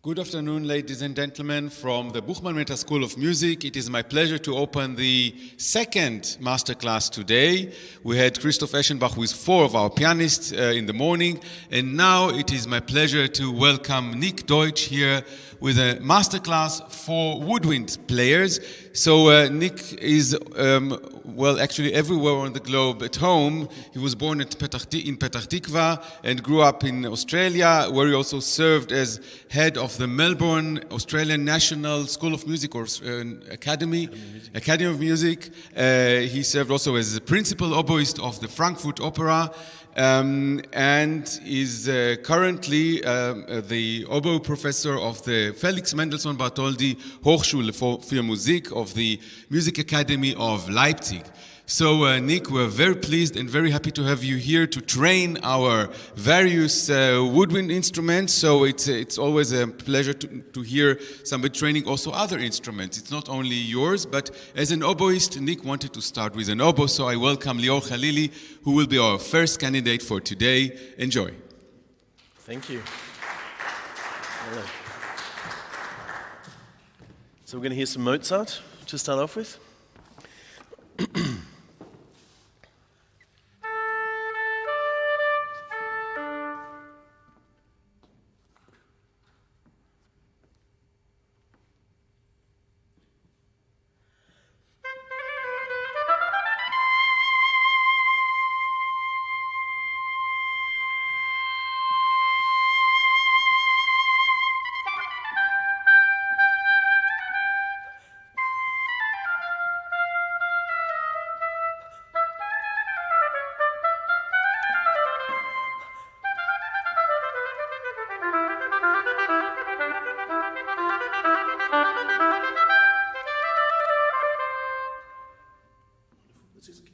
Good afternoon, ladies and gentlemen, from the Buchmann-Mehta School of Music. It is my pleasure to open the second masterclass today. We had Christoph Eschenbach with 4 of our pianists in the morning, and now it is my pleasure to welcome Nick Deutsch here with a masterclass for woodwind players. So Nick is, actually everywhere on the globe at home. He was born in Petah Tikva and grew up in Australia, where he also served as head of the Melbourne Australian National School of Music or Academy of Music. He served also as the principal oboist of the Frankfurt Opera. And is currently the oboe professor of the Felix Mendelssohn Bartholdy Hochschule für Musik of the Music Academy of Leipzig. So Nick, we're very pleased and very happy to have you here to train our various woodwind instruments. So it's always a pleasure to hear somebody training also other instruments. It's not only yours, but as an oboist, Nick wanted to start with an oboe. So I welcome Lior Khalili, who will be our first candidate for today. Enjoy. Thank you. Hello. So we're going to hear some Mozart to start off with.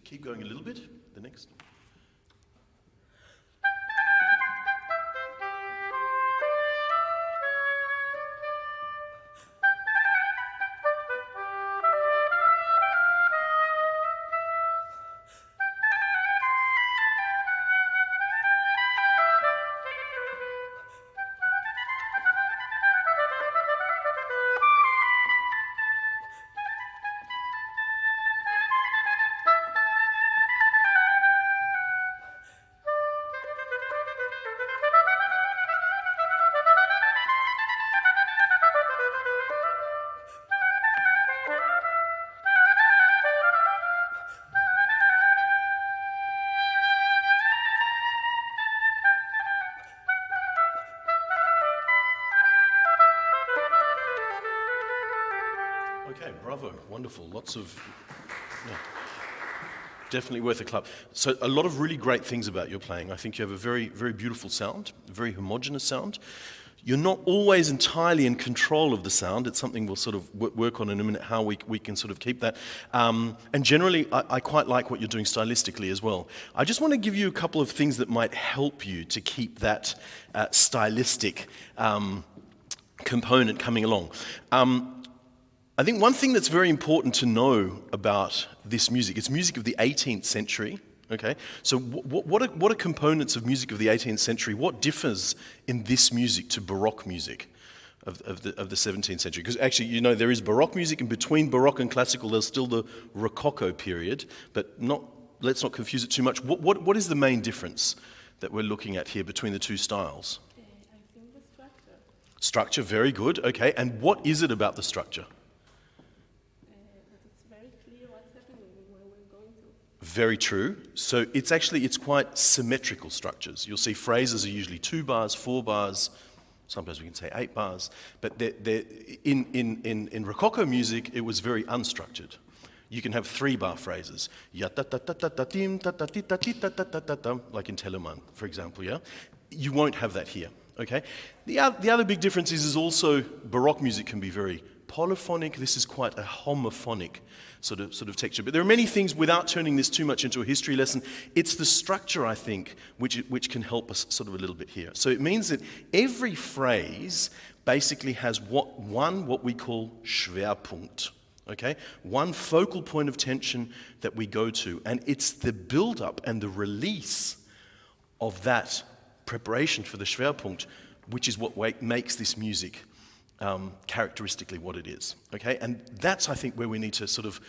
Keep going a little bit, the next. Okay, bravo, wonderful. Lots of, definitely worth a clap. So a lot of really great things about your playing. I think you have a very, very beautiful sound, a very homogeneous sound. You're not always entirely in control of the sound. It's something we'll sort of work on in a minute, how we can sort of keep that. And generally, I quite like what you're doing stylistically as well. I just want to give you a couple of things that might help you to keep that stylistic component coming along. I think one thing that's very important to know about this music, it's music of the 18th century, okay? So what are components of music of the 18th century? What differs in this music to Baroque music of the 17th century? Because actually, you know, there is Baroque music, and between Baroque and classical, there's still the Rococo period, but let's not confuse it too much. What is the main difference that we're looking at here between the two styles? I think the structure. Structure, very good, okay. And what is it about the structure? Very true. So it's quite symmetrical structures. You'll see phrases are usually 2 bars, 4 bars, sometimes we can say 8 bars, but in Rococo music, it was very unstructured. You can have 3-bar phrases, like in Telemann, for example, yeah? You won't have that here, okay? The other big difference is also Baroque music can be very polyphonic. This is quite a homophonic sort of texture. But there are many things, without turning this too much into a history lesson, it's the structure, I think, which can help us sort of a little bit here. So it means that every phrase basically has what we call Schwerpunkt. Okay? One focal point of tension that we go to, and it's the build-up and the release of that preparation for the Schwerpunkt, which is what makes this music characteristically what it is, okay? And that's, I think, where we need to sort of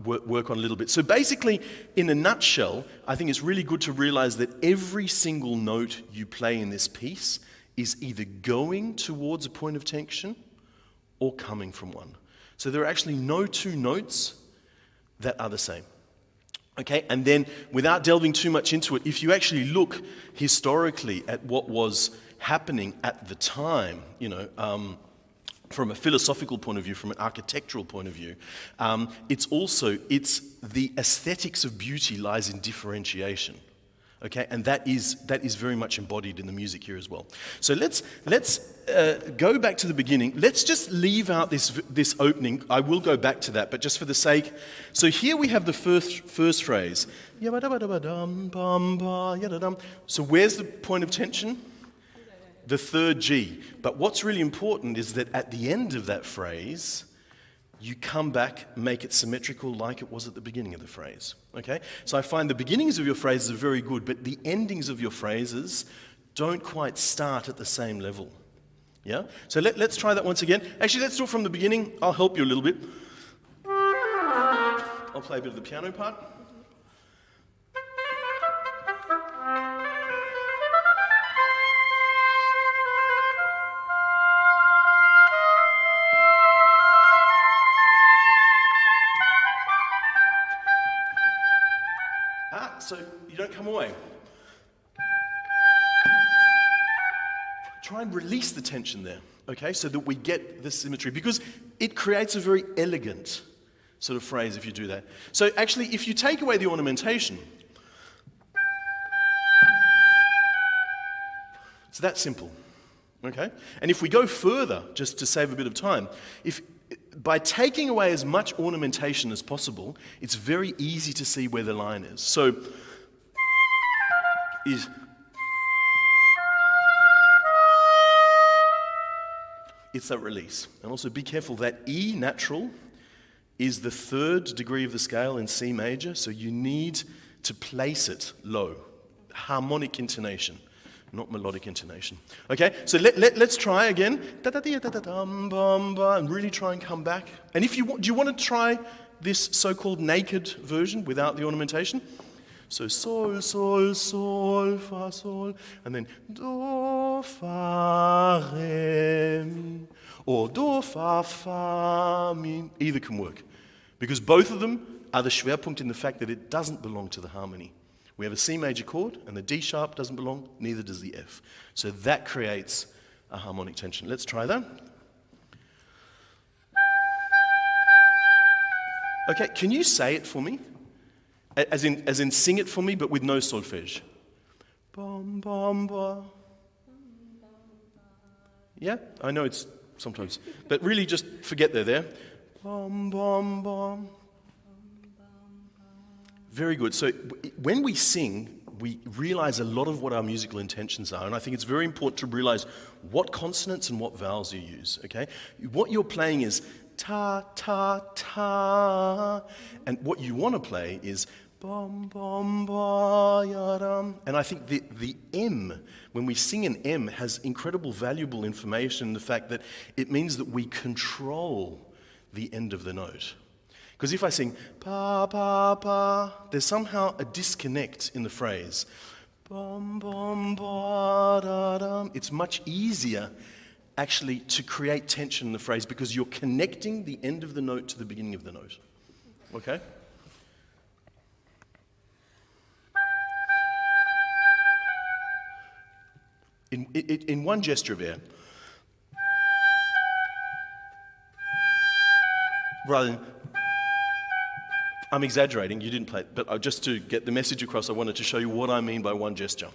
work on a little bit. So basically, in a nutshell, I think it's really good to realize that every single note you play in this piece is either going towards a point of tension or coming from one. So there are actually no two notes that are the same. Okay, and then without delving too much into it, if you actually look historically at what was happening at the time, from a philosophical point of view, from an architectural point of view, it's the aesthetics of beauty lies in differentiation. Okay, and that is very much embodied in the music here as well. So let's go back to the beginning. Let's just leave out this opening. I will go back to that, but just for the sake. So here we have the first phrase. So where's the point of tension? The third G. But what's really important is that at the end of that phrase, you come back, make it symmetrical like it was at the beginning of the phrase. Okay? So I find the beginnings of your phrases are very good, but the endings of your phrases don't quite start at the same level. Yeah? So let's try that once again. Actually, let's do it from the beginning. I'll help you a little bit. I'll play a bit of the piano part. So you don't come away. Try and release the tension there, okay, so that we get the symmetry, because it creates a very elegant sort of phrase if you do that. So actually, if you take away the ornamentation, it's that simple, okay? And if we go further, just to save a bit of time, by taking away as much ornamentation as possible, it's very easy to see where the line is. So, it's that release. And also be careful that E natural is the third degree of the scale in C major, so you need to place it low. Harmonic intonation, not melodic intonation. Okay, so let's try again. And really try and come back. And if you want, do you want to try this so-called naked version without the ornamentation? So sol, sol, sol, fa, sol, and then do, fa, re, mi, or do, fa, mi. Either can work, because both of them are the Schwerpunkt in the fact that it doesn't belong to the harmony. We have a C major chord, and the D sharp doesn't belong, neither does the F. So that creates a harmonic tension. Let's try that. Okay, can you say it for me? As in sing it for me, but with no solfege. Bum, bum, ba. Yeah, I know it's sometimes, but really just forget they're there. Bum, bum, bum. Very good. So when we sing, we realize a lot of what our musical intentions are, and I think it's very important to realize what consonants and what vowels you use, okay? What you're playing is ta, ta, ta, and what you want to play is bum, bum, ba, ya, dum. And I think the M, when we sing an M, has incredible valuable information in the fact that it means that we control the end of the note. Because if I sing pa, pa, pa, there's somehow a disconnect in the phrase. Bum, bum, ba, da, dum. It's much easier actually to create tension in the phrase because you're connecting the end of the note to the beginning of the note. Okay? In one gesture of air, rather than, I'm exaggerating, you didn't play it, but just to get the message across, I wanted to show you what I mean by one gesture.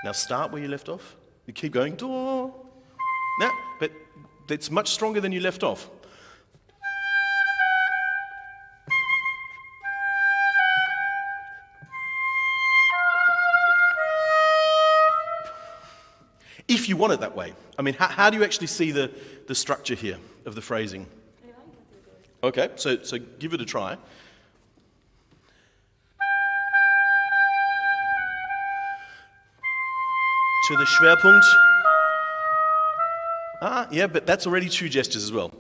Now start where you left off. You keep going, do. Now, but it's much stronger than you left off. If you want it that way. I mean, how do you actually see the structure here of the phrasing? Okay, so give it a try. to the Schwerpunkt. Yeah, but that's already 2 gestures as well.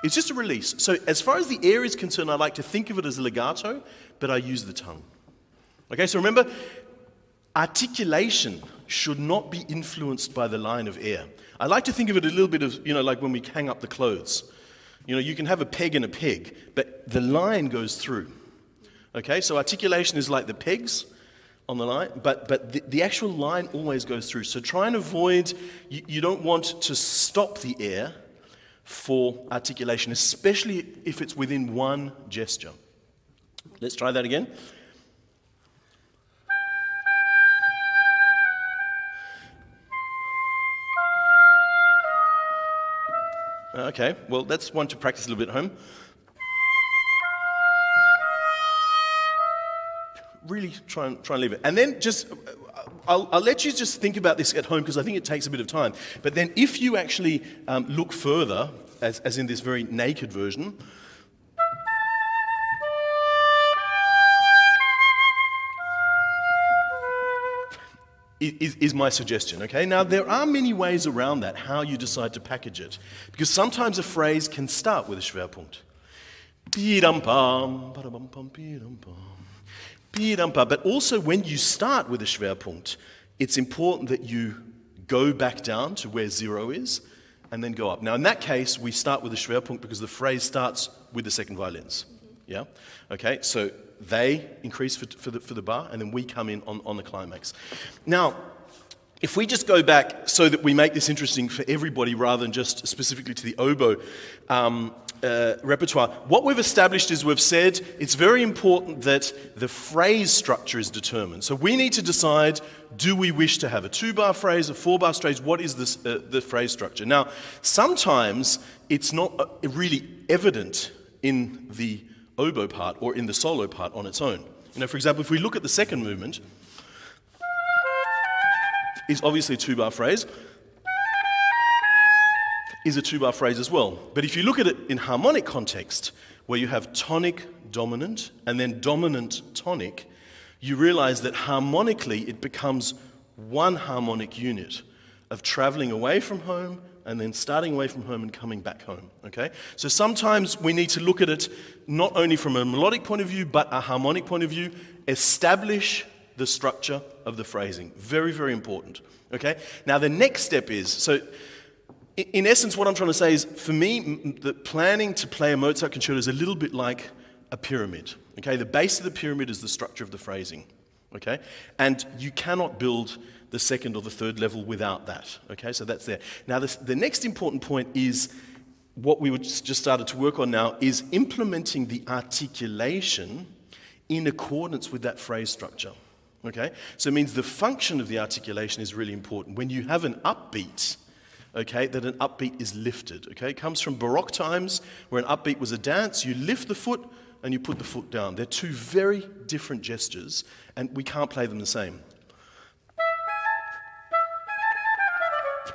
It's just a release. So as far as the air is concerned, I like to think of it as a legato, but I use the tongue. Okay, so remember, articulation should not be influenced by the line of air. I like to think of it a little bit of, like when we hang up the clothes. You can have a peg and a peg, but the line goes through. Okay, so articulation is like the pegs on the line, but the actual line always goes through. So try and avoid, you don't want to stop the air for articulation, especially if it's within one gesture. Let's try that again. Okay, well, that's one to practice a little bit at home. Really try and leave it. And then I'll let you just think about this at home because I think it takes a bit of time. But then if you actually look further, as in this very naked version, is my suggestion, okay? Now, there are many ways around that, how you decide to package it. Because sometimes a phrase can start with a Schwerpunkt. But also when you start with a Schwerpunkt, it's important that you go back down to where 0 is and then go up. Now, in that case, we start with a Schwerpunkt because the phrase starts with the second violins. Yeah? Okay, so they increase for the bar, and then we come in on the climax. Now, if we just go back so that we make this interesting for everybody rather than just specifically to the oboe repertoire, what we've established is we've said it's very important that the phrase structure is determined. So we need to decide, do we wish to have a 2-bar phrase, a 4-bar phrase? What is this, the phrase structure? Now, sometimes it's not really evident in the oboe part or in the solo part on its own. For example, if we look at the second movement, is obviously a 2-bar phrase, is a 2-bar phrase as well. But if you look at it in harmonic context, where you have tonic dominant and then dominant tonic, you realize that harmonically it becomes one harmonic unit of traveling away from home and then starting away from home and coming back home, okay? So sometimes we need to look at it not only from a melodic point of view, but a harmonic point of view, establish the structure of the phrasing. Very, very important, okay? Now the next step is, so in essence what I'm trying to say is, for me, the planning to play a Mozart concerto is a little bit like a pyramid, okay? The base of the pyramid is the structure of the phrasing, okay? And you cannot build the second or the third level without that, okay? So that's there. Now, the next important point is what we just started to work on now is implementing the articulation in accordance with that phrase structure, okay? So it means the function of the articulation is really important. When you have an upbeat, okay, that an upbeat is lifted, okay? It comes from Baroque times where an upbeat was a dance. You lift the foot and you put the foot down. They're 2 very different gestures and we can't play them the same.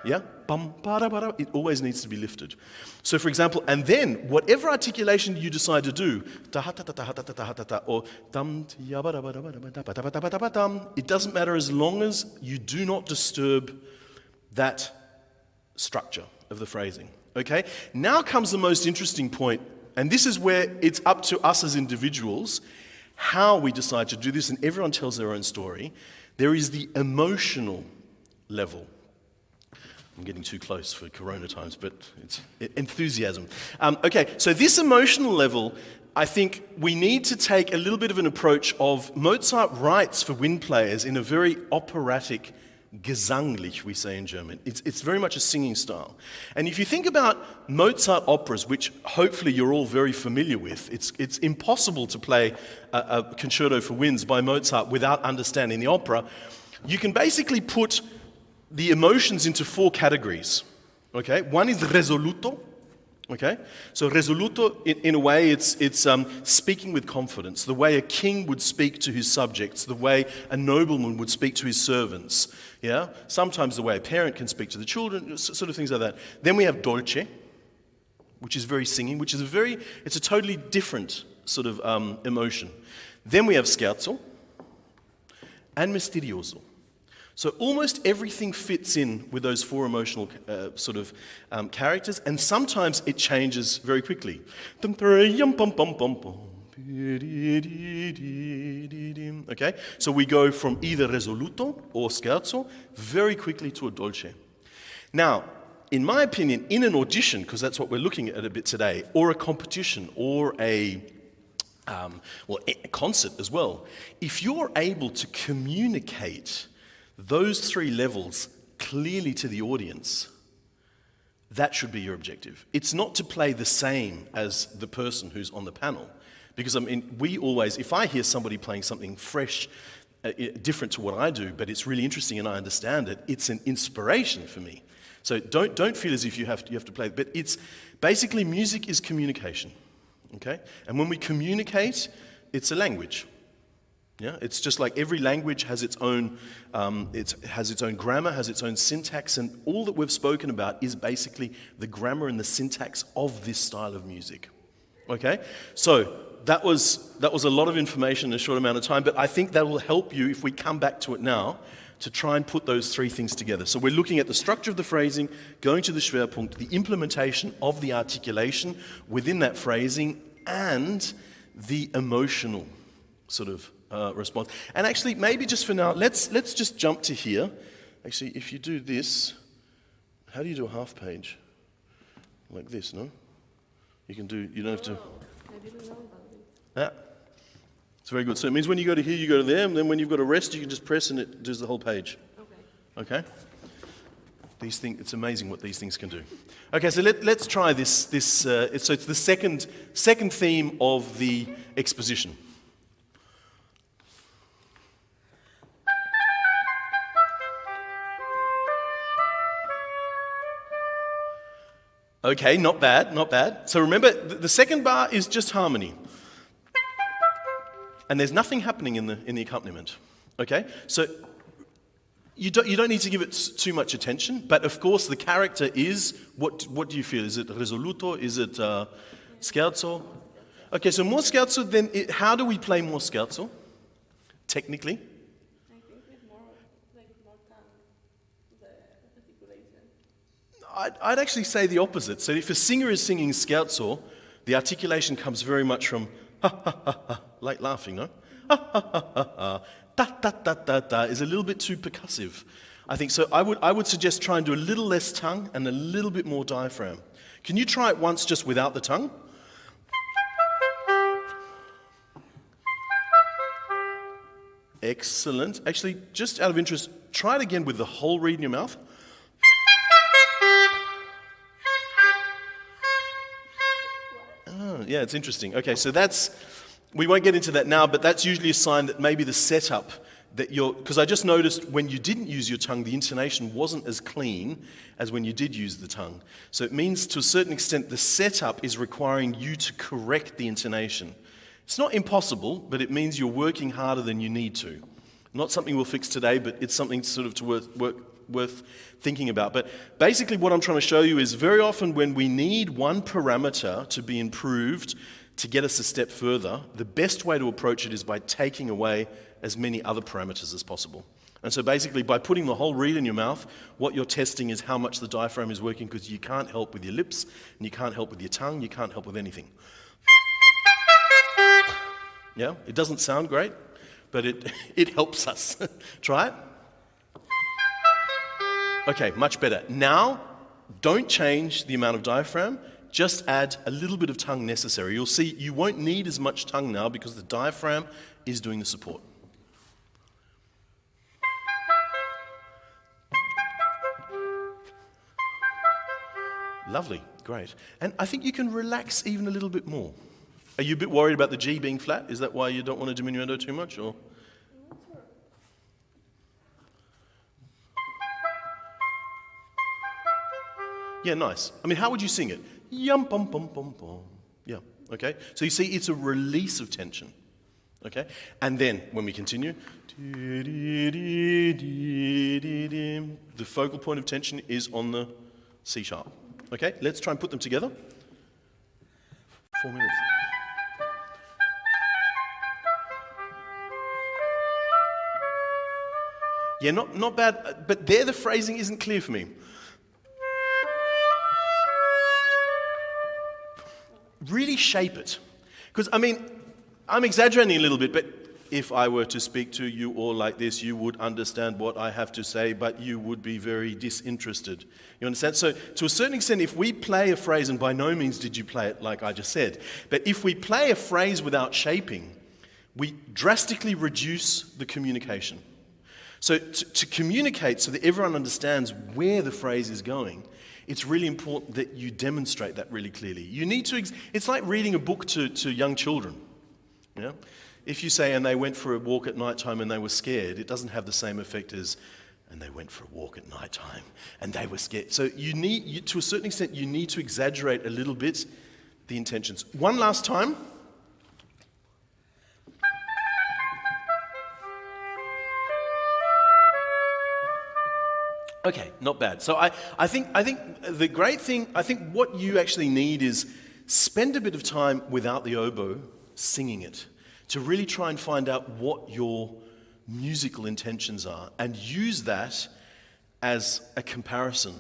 Yeah? Bum, ba-da, ba-da. It always needs to be lifted. So, for example, and then whatever articulation you decide to do, or it doesn't matter as long as you do not disturb that structure of the phrasing. Okay? Now comes the most interesting point, and this is where it's up to us as individuals how we decide to do this, and everyone tells their own story. There is the emotional level. I'm getting too close for Corona times, but it's enthusiasm. Okay, so this emotional level, I think we need to take a little bit of an approach of Mozart writes for wind players in a very operatic, gesanglich, we say in German. It's very much a singing style. And if you think about Mozart operas, which hopefully you're all very familiar with, it's impossible to play a concerto for winds by Mozart without understanding the opera. You can basically put the emotions into 4 categories, okay? One is resoluto, okay? So resoluto, in a way, it's speaking with confidence, the way a king would speak to his subjects, the way a nobleman would speak to his servants, yeah? Sometimes the way a parent can speak to the children, sort of things like that. Then we have dolce, which is very singing, it's a totally different sort of emotion. Then we have scherzo and misterioso. So almost everything fits in with those four emotional characters, and sometimes it changes very quickly. Okay, so we go from either risoluto or scherzo very quickly to a dolce. Now, in my opinion, in an audition, because that's what we're looking at a bit today, or a competition, or a concert as well, if you're able to communicate those three levels clearly to the audience, that should be your objective. It's not to play the same as the person who's on the panel. Because, I mean, we always, if I hear somebody playing something fresh, different to what I do, but it's really interesting and I understand it, it's an inspiration for me. So don't feel as if you have to play it. But it's basically, music is communication. Okay? And when we communicate, it's a language. Yeah, it's just like every language has its own grammar, has its own syntax, and all that we've spoken about is basically the grammar and the syntax of this style of music. Okay, so that was a lot of information in a short amount of time, but I think that will help you if we come back to it now to try and put those three things together. So we're looking at the structure of the phrasing, going to the Schwerpunkt, the implementation of the articulation within that phrasing, and the emotional sort of response. And actually, maybe just for now, let's just jump to here. Actually, if you do this, how do you do a half page? Like this, no? You don't have to. I didn't know about this. Yeah. It's very good. So it means when you go to here, you go to there, and then when you've got a rest, you can just press and it does the whole page. Okay. Okay? These things, it's amazing what these things can do. Okay, so let's try this. So it's the second theme of the exposition. Okay, not bad, not bad. So remember, the second bar is just harmony. And there's nothing happening in the accompaniment. Okay? So you don't need to give it too much attention, but of course the character is, what do you feel? Is it risoluto? Is it scherzo? Okay, so more scherzo, then how do we play more scherzo? Technically? I think with more time, the articulation. I'd actually say the opposite. So if a singer is singing scherzo, the articulation comes very much from ha ha ha ha, like laughing, no? Ha ha ha ha ha. Da da da da da is a little bit too percussive. I think so. I would suggest try and do a little less tongue and a little bit more diaphragm. Can you try it once just without the tongue? Excellent. Actually, just out of interest, try it again with the whole reed in your mouth. Yeah, it's interesting. Okay, so we won't get into that now, but that's usually a sign that maybe the setup that because I just noticed when you didn't use your tongue, the intonation wasn't as clean as when you did use the tongue. So it means to a certain extent the setup is requiring you to correct the intonation. It's not impossible, but it means you're working harder than you need to. Not something we'll fix today, but it's something sort of worth thinking about. But basically what I'm trying to show you is very often when we need one parameter to be improved to get us a step further, the best way to approach it is by taking away as many other parameters as possible. And so basically by putting the whole reed in your mouth, what you're testing is how much the diaphragm is working, because you can't help with your lips, and you can't help with your tongue, you can't help with anything. Yeah, it doesn't sound great, but it helps us. Try it. Okay, much better. Now, don't change the amount of diaphragm, just add a little bit of tongue necessary. You'll see you won't need as much tongue now because the diaphragm is doing the support. Lovely, great. And I think you can relax even a little bit more. Are you a bit worried about the G being flat? Is that why you don't want to diminuendo too much, or? Yeah, nice. I mean, how would you sing it? Yum, bum, bum, bum, bum. Yeah, okay. So you see, it's a release of tension. Okay? And then, when we continue, the focal point of tension is on the C sharp. Okay? Let's try and put them together. 4 minutes. Yeah, not bad, but there the phrasing isn't clear for me. Really shape it. Because, I mean, I'm exaggerating a little bit, but if I were to speak to you all like this, you would understand what I have to say, but you would be very disinterested. You understand? So, to a certain extent, if we play a phrase, and by no means did you play it like I just said, but if we play a phrase without shaping, we drastically reduce the communication. So, to communicate so that everyone understands where the phrase is going, it's really important that you demonstrate that really clearly. You need to, it's like reading a book to young children. Yeah? If you say, and they went for a walk at night time and they were scared, it doesn't have the same effect as, and they went for a walk at night time and they were scared. So to a certain extent, you need to exaggerate a little bit the intentions. One last time. Okay, not bad. So I think the great thing, I think what you actually need is spend a bit of time without the oboe singing it to really try and find out what your musical intentions are and use that as a comparison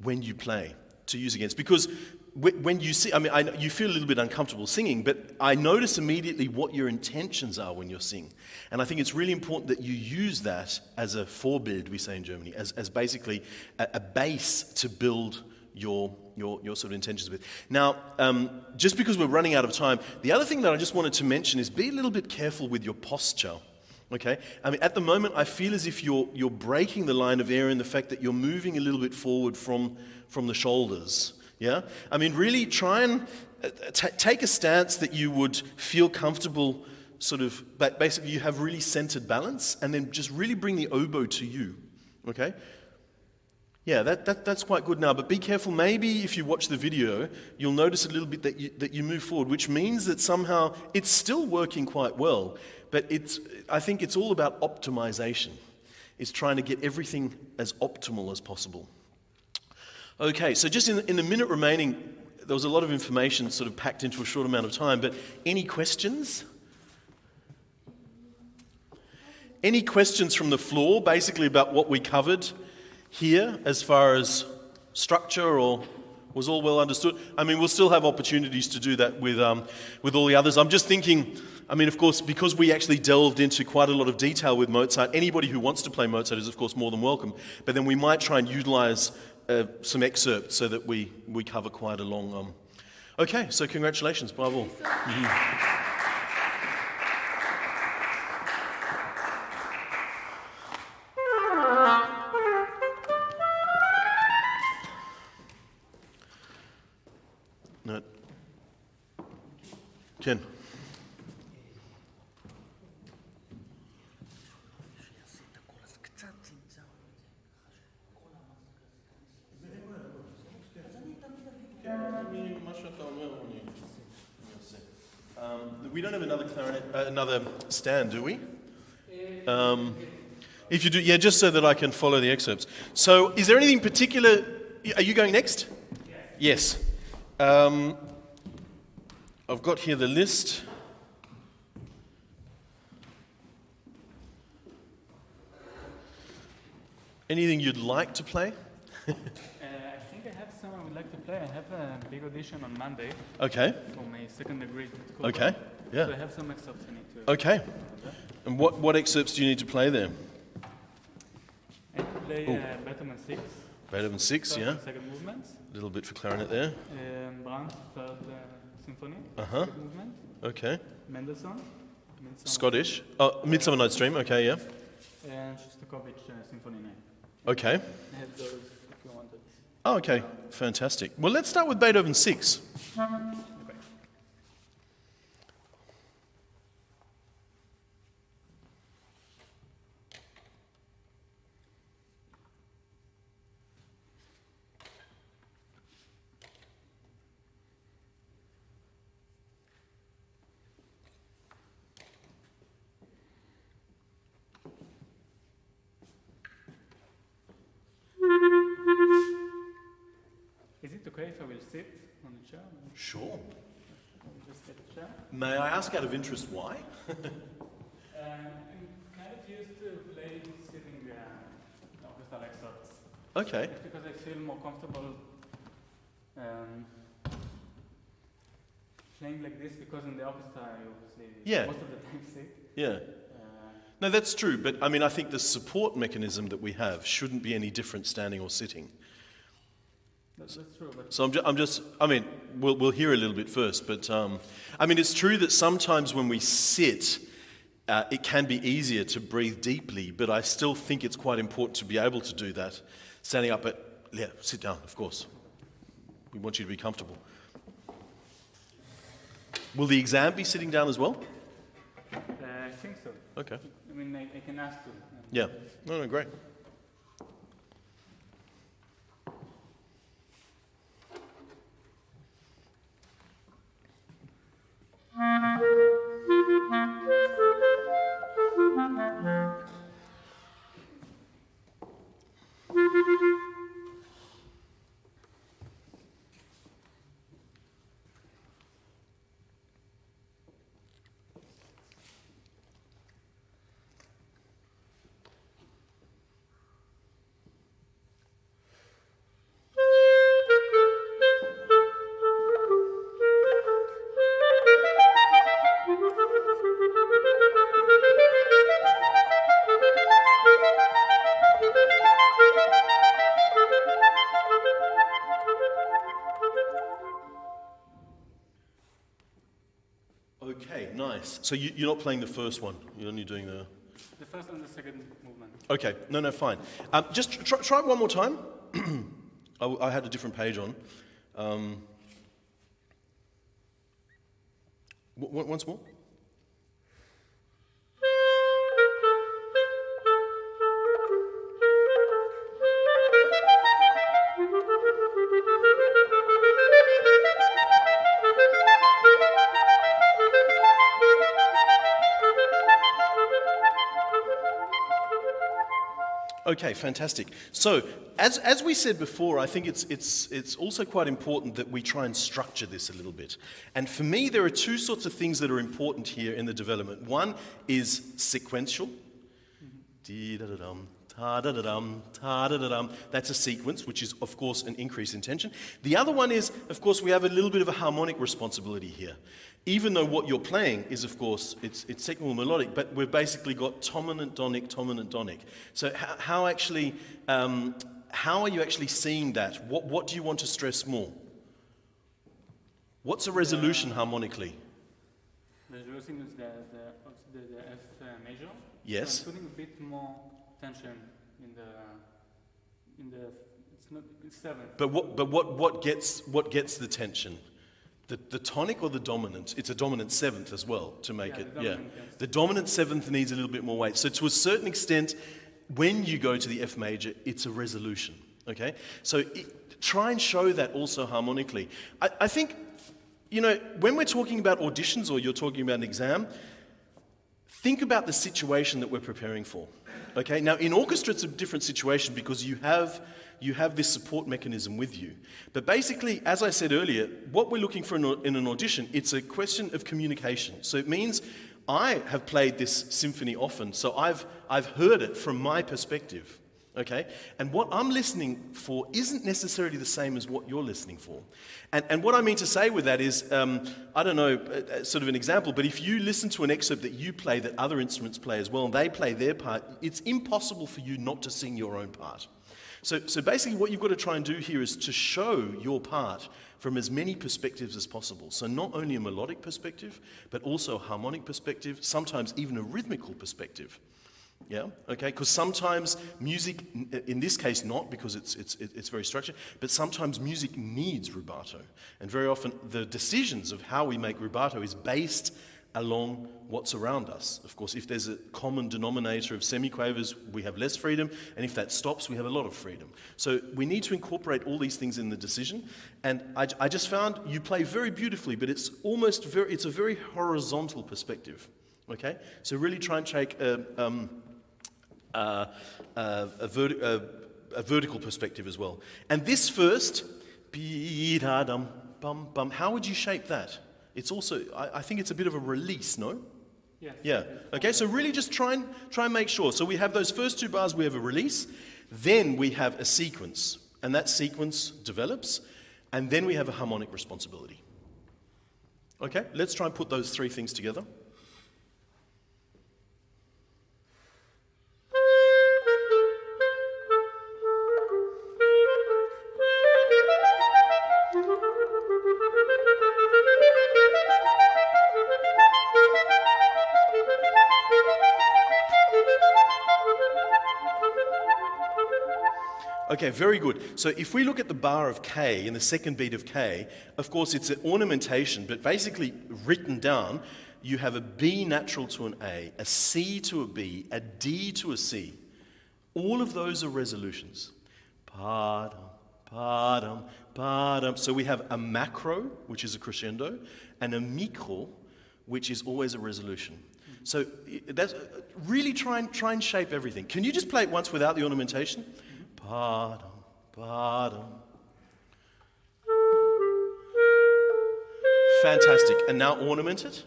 when you play to use against. Because when you sing, I mean, you feel a little bit uncomfortable singing, but I notice immediately what your intentions are when you're singing. And I think it's really important that you use that as a Vorbild, we say in Germany, as basically a base to build your sort of intentions with. Now, just because we're running out of time, the other thing that I just wanted to mention is be a little bit careful with your posture. Okay? I mean, at the moment, I feel as if you're breaking the line of air in the fact that you're moving a little bit forward from the shoulders. Yeah? I mean, really try and take a stance that you would feel comfortable, sort of, but basically you have really centered balance, and then just really bring the oboe to you. Okay? Yeah, that's quite good now, but be careful. Maybe if you watch the video, you'll notice a little bit that you move forward, which means that somehow it's still working quite well, but I think it's all about optimization. It's trying to get everything as optimal as possible. Okay, so just in the minute remaining, there was a lot of information sort of packed into a short amount of time, but any questions? Any questions from the floor, basically about what we covered here as far as structure, or was all well understood? I mean, we'll still have opportunities to do that with all the others. I'm just thinking, I mean, of course, because we actually delved into quite a lot of detail with Mozart, anybody who wants to play Mozart is, of course, more than welcome, but then we might try and utilize some excerpts so that we cover quite a long... Okay, so congratulations, bravo. No. Ken. We don't have another clarinet, another stand, do we? If you do, yeah, just so that I can follow the excerpts. So, is there anything particular? Are you going next? Yes. I've got here the list. Anything you'd like to play? I think I have some I would like to play. I have a big audition on Monday Okay. for my second degree. Okay. Yeah. So I have some excerpts I need to... Okay. And what excerpts do you need to play there? I play Beethoven 6. Beethoven 6, first yeah. and second movements. A little bit for clarinet there. Brahms, third symphony. Uh-huh. Second movement. Okay. Mendelssohn. Scottish. Oh, Midsummer Night's Dream. Okay, yeah. And Shostakovich Symphony 9. Okay. I have those if you wanted. Oh, okay. Fantastic. Well, let's start with Beethoven 6. Okay. Is it okay if I will sit on the chair? Sure. I'll just get a chair. May I ask out of interest why? I'm kind of used to play sitting orchestral excerpts. Okay. It's because I feel more comfortable playing like this, because in the orchestra I obviously Yeah. most of the time sit. Yeah. No, that's true. But I mean, I think the support mechanism that we have shouldn't be any different standing or sitting. That's true, but So I mean, we'll hear a little bit first, but I mean, it's true that sometimes when we sit, it can be easier to breathe deeply, but I still think it's quite important to be able to do that. Standing up, but yeah, sit down, of course. We want you to be comfortable. Will the exam be sitting down as well? I think so. Okay. I mean, I can ask to. Yeah. No, great. Okay, nice. So you're not playing the first one. You're only doing the... The first and the second movement. Okay, no, fine. Just try it one more time. I had a different page on. Once more. Okay, fantastic. So, as we said before, I think it's also quite important that we try and structure this a little bit. And for me, there are two sorts of things that are important here in the development. One is sequential. Dee-da-da-dum, ta-da-da-dum, ta-da-da-dum. That's a sequence, which is, of course, an increase in tension. The other one is, of course, we have a little bit of a harmonic responsibility here. Even though what you're playing is, of course, it's second melodic, but we've basically got dominant, tonic. So how are you actually seeing that? What do you want to stress more? What's a resolution harmonically? The resolution is the F major. Yes. So I'm putting a bit more tension in the it's seventh. But what gets the tension? The tonic or the dominant? It's a dominant seventh as well to make it. The dominant, yes. The dominant seventh needs a little bit more weight. So to a certain extent, when you go to the F major, it's a resolution. Okay. So try and show that also harmonically. I think, when we're talking about auditions or you're talking about an exam, think about the situation that we're preparing for. Okay. Now in orchestra, it's a different situation because you have this support mechanism with you. But basically, as I said earlier, what we're looking for in an audition, it's a question of communication. So it means I have played this symphony often, so I've heard it from my perspective, okay? And what I'm listening for isn't necessarily the same as what you're listening for. And what I mean to say with that is, I don't know, sort of an example, but if you listen to an excerpt that you play that other instruments play as well, and they play their part, it's impossible for you not to sing your own part. So basically what you've got to try and do here is to show your part from as many perspectives as possible. So not only a melodic perspective, but also a harmonic perspective, sometimes even a rhythmical perspective. Yeah, okay, because sometimes music, in this case not, because it's very structured, but sometimes music needs rubato. And very often the decisions of how we make rubato is based along what's around us. Of course, if there's a common denominator of semiquavers, we have less freedom, and if that stops, we have a lot of freedom. So we need to incorporate all these things in the decision, and I just found you play very beautifully, but it's a very horizontal perspective, okay? So really try and take a vertical perspective as well. And this first, how would you shape that? It's also, I think it's a bit of a release, no? Yes. Yeah. Okay, so really just try and make sure. So we have those first two bars, we have a release. Then we have a sequence, and that sequence develops, and then we have a harmonic responsibility. Okay, let's try and put those three things together. Okay, very good. So if we look at the bar of K in the second beat of K, of course it's an ornamentation, but basically written down, you have a B natural to an A C to a B, a D to a C. All of those are resolutions. Pa-dum, pa-dum, pa-dum. So we have a macro, which is a crescendo, and a micro, which is always a resolution. So that's really try and shape everything. Can you just play it once without the ornamentation? Ba-dum, ba-dum. Fantastic. And now ornament it.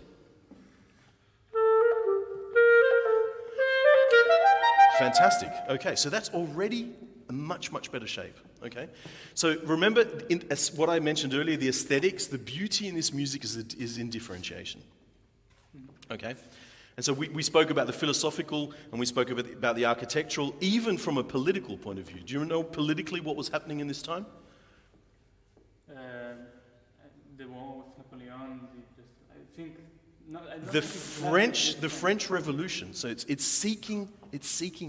Fantastic. Okay, so that's already a much, much better shape. Okay, so remember as what I mentioned earlier, the aesthetics, the beauty in this music is in differentiation. Okay. And so we spoke about the philosophical and we spoke about the architectural, even from a political point of view. Do you know politically what was happening in this time? The war with Napoleon, I think... No, I don't The think the French Revolution. So it's seeking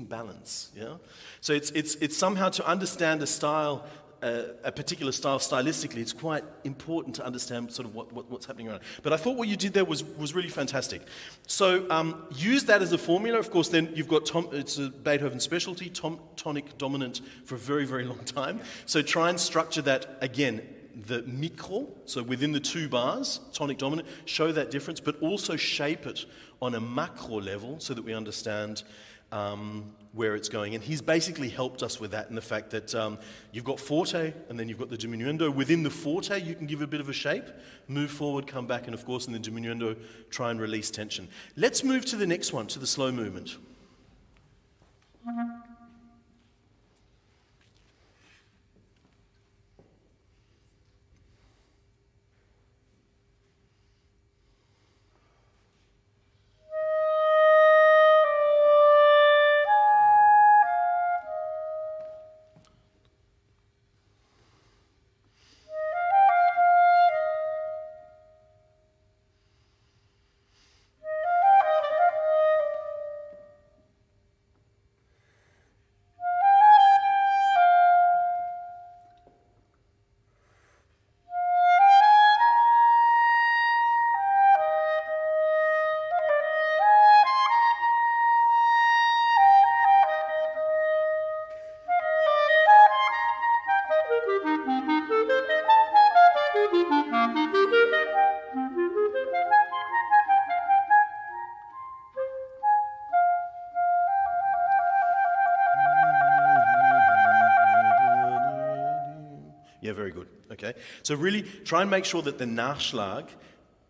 balance. Yeah. So it's somehow to understand a style, a particular style stylistically. It's quite important to understand sort of what's happening around. But I thought what you did there was really fantastic. So use that as a formula. Of course, then you've got it's a Beethoven specialty, tonic dominant for a very, very long time. So try and structure that again. The micro, so within the two bars, tonic dominant, show that difference, but also shape it on a macro level so that we understand where it's going. And he's basically helped us with that in the fact that you've got forte and then you've got the diminuendo. Within the forte, you can give a bit of a shape, move forward, come back, and of course in the diminuendo, try and release tension. Let's move to the next one, to the slow movement. Yeah, very good. Okay, so really try and make sure that the Nachschlag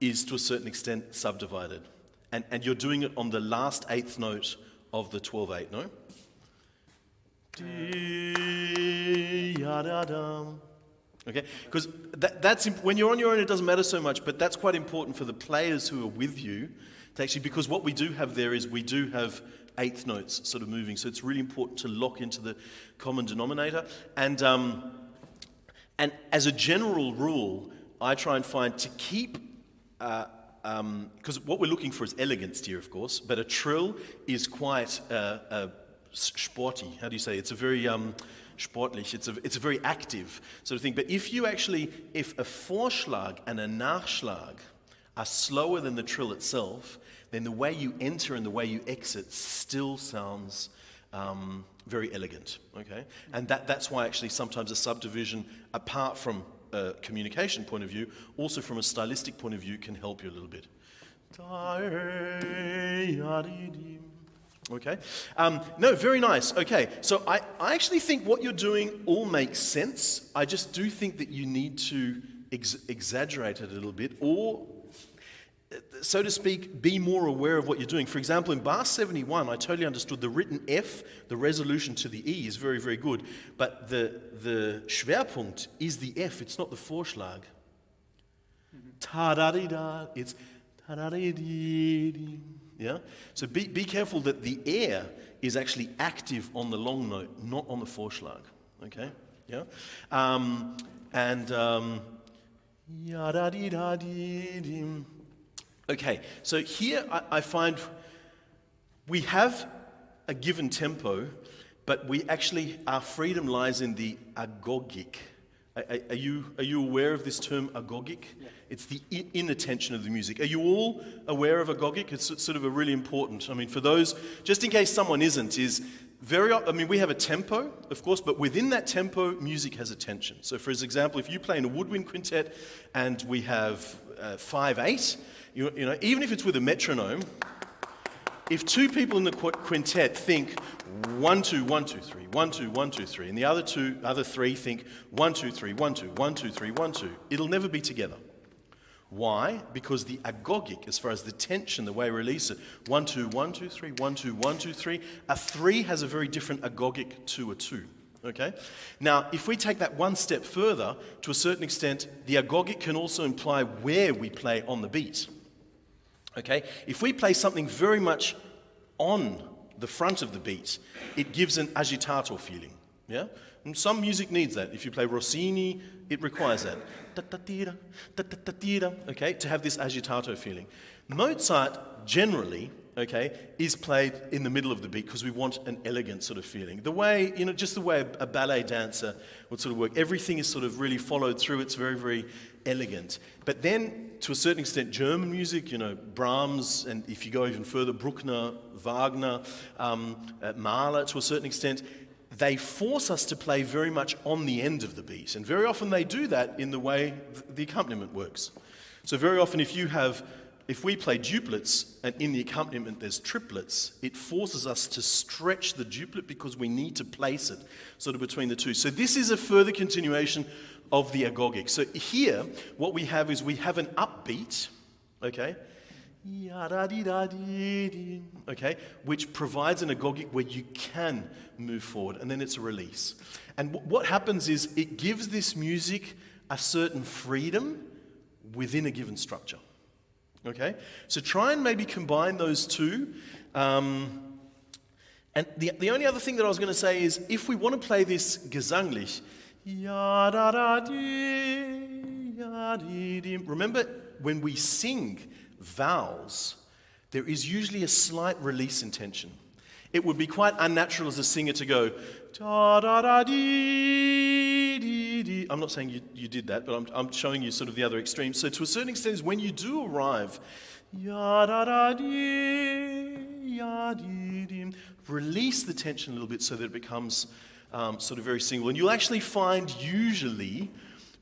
is to a certain extent subdivided, and you're doing it on the last eighth note of the 12/8. No. Okay, because that's when you're on your own, it doesn't matter so much, but that's quite important for the players who are with you to actually, because what we do have there is we do have eighth notes sort of moving, so it's really important to lock into the common denominator. And as a general rule, I try and find to keep, because what we're looking for is elegance here, of course, but a trill is quite sporty. How do you say? It's a very sportlich. It's a very active sort of thing. But if a Vorschlag and a Nachschlag are slower than the trill itself, then the way you enter and the way you exit still sounds very elegant, okay? And that's why actually sometimes a subdivision, apart from a communication point of view, also from a stylistic point of view, can help you a little bit. Okay? No, very nice. Okay, so I actually think what you're doing all makes sense. I just do think that you need to exaggerate it a little bit, or so to speak, be more aware of what you're doing. For example, in bar 71, I totally understood the written F, the resolution to the E is very, very good. But the Schwerpunkt is the F, it's not the Vorschlag. Ta-da-dee-da, it's ta-da-dee-dee-dee. Yeah? So be careful that the air is actually active on the long note, not on the Vorschlag. Okay? Yeah? Ya-da-dee-da-dee-dee. Okay, so here I find we have a given tempo, but our freedom lies in the agogic. Are you aware of this term agogic? Yeah. It's the inattention of the music. Are you all aware of agogic? It's sort of a really important, for those, just in case someone isn't, we have a tempo, of course, but within that tempo, music has a tension. So for example, if you play in a woodwind quintet and we have 5/8, even if it's with a metronome, if two people in the quintet think 1 2 1 2 3 1 2 1 2 3, and the other three think 1 2 3 1 2 1 2 3 1 2, it'll never be together. Why? Because the agogic, as far as the tension, the way we release it, 1 2 1 2 3 1 2 1 2 3, a 3 has a very different agogic to a 2. Okay? Now, if we take that one step further, to a certain extent, the agogic can also imply where we play on the beat. Okay? If we play something very much on the front of the beat, it gives an agitato feeling. Yeah? And some music needs that. If you play Rossini, it requires that. Okay? To have this agitato feeling. Mozart generally, okay, is played in the middle of the beat because we want an elegant sort of feeling. The way, just the way a ballet dancer would sort of work. Everything is sort of really followed through. It's very, very elegant. But then, to a certain extent, German music, Brahms, and if you go even further, Bruckner, Wagner, Mahler, to a certain extent, they force us to play very much on the end of the beat. And very often they do that in the way the accompaniment works. So very often if we play duplets and in the accompaniment there's triplets, it forces us to stretch the duplet because we need to place it sort of between the two. So this is a further continuation of the agogic. So here, what we have is we have an upbeat, okay, okay, which provides an agogic where you can move forward, and then it's a release. And what happens is it gives this music a certain freedom within a given structure. Okay? So try and maybe combine those two. And the only other thing that I was going to say is if we want to play this gesanglich, remember when we sing vowels, there is usually a slight release in tension. It would be quite unnatural as a singer to go da da da dee dee dee. I'm not saying you did that, but I'm showing you sort of the other extreme. So to a certain extent, is when you do arrive, ya da da dee ya dee dee, release the tension a little bit so that it becomes sort of very single. And you'll actually find usually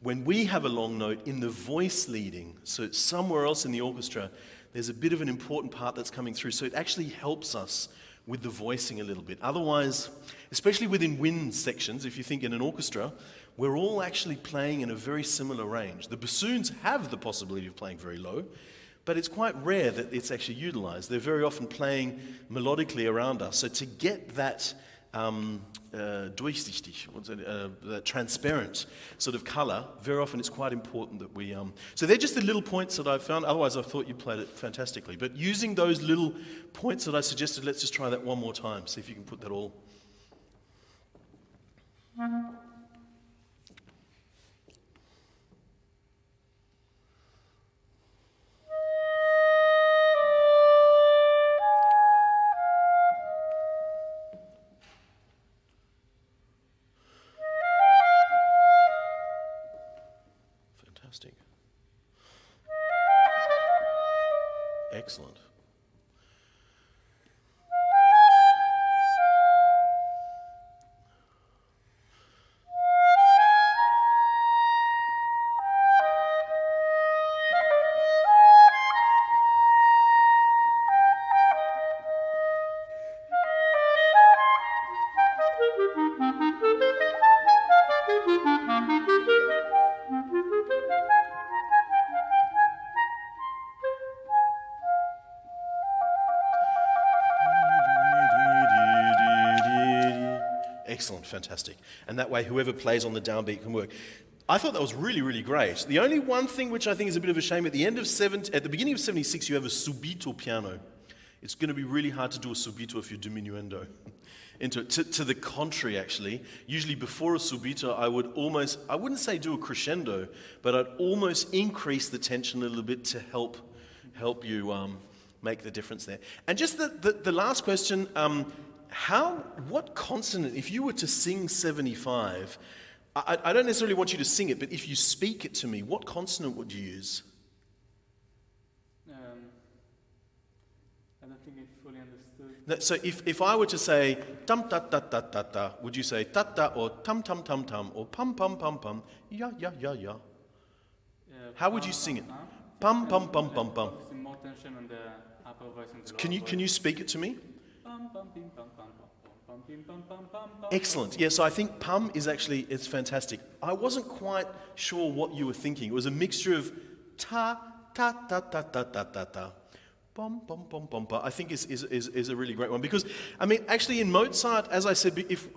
when we have a long note in the voice leading, so somewhere else in the orchestra, there's a bit of an important part that's coming through. So it actually helps us with the voicing a little bit. Otherwise, especially within wind sections, if you think in an orchestra, we're all actually playing in a very similar range. The bassoons have the possibility of playing very low, but it's quite rare that it's actually utilized. They're very often playing melodically around us. So to get that durchsichtig, the transparent sort of color, very often it's quite important that we... So they're just the little points that I've found. Otherwise, I thought you played it fantastically. But using those little points that I suggested, let's just try that one more time. See if you can put that all... Fantastic. Excellent. Excellent, fantastic. And that way, whoever plays on the downbeat can work. I thought that was really, really great. The only one thing which I think is a bit of a shame, at the beginning of 76, you have a subito piano. It's going to be really hard to do a subito if you're diminuendo. To the contrary, actually, usually before a subito, I wouldn't say do a crescendo, but I'd almost increase the tension a little bit to help you make the difference there. And just the last question, what consonant, if you were to sing 75, I don't necessarily want you to sing it, but if you speak it to me, what consonant would you use? I don't think I fully understood. So if I were to say tum ta ta ta ta ta, would you say ta ta or tum tum tum tum or pum pum pum pum, ya ya ya ya? How would you sing it? Pum pum pum pum pum. Focusing more tension on the upper voice and the lower Can voice. you speak it to me? Pum, pum, pim, pum, pum, pum, pum, pim, pum, pum, pum, pum. Excellent. Yeah, so I think pum is actually, it's fantastic. I wasn't quite sure what you were thinking. It was a mixture of ta ta ta ta ta ta ta ta. Bum, bum, bum, bum, bum, I think is a really great one, because I mean, actually in Mozart, as I said, if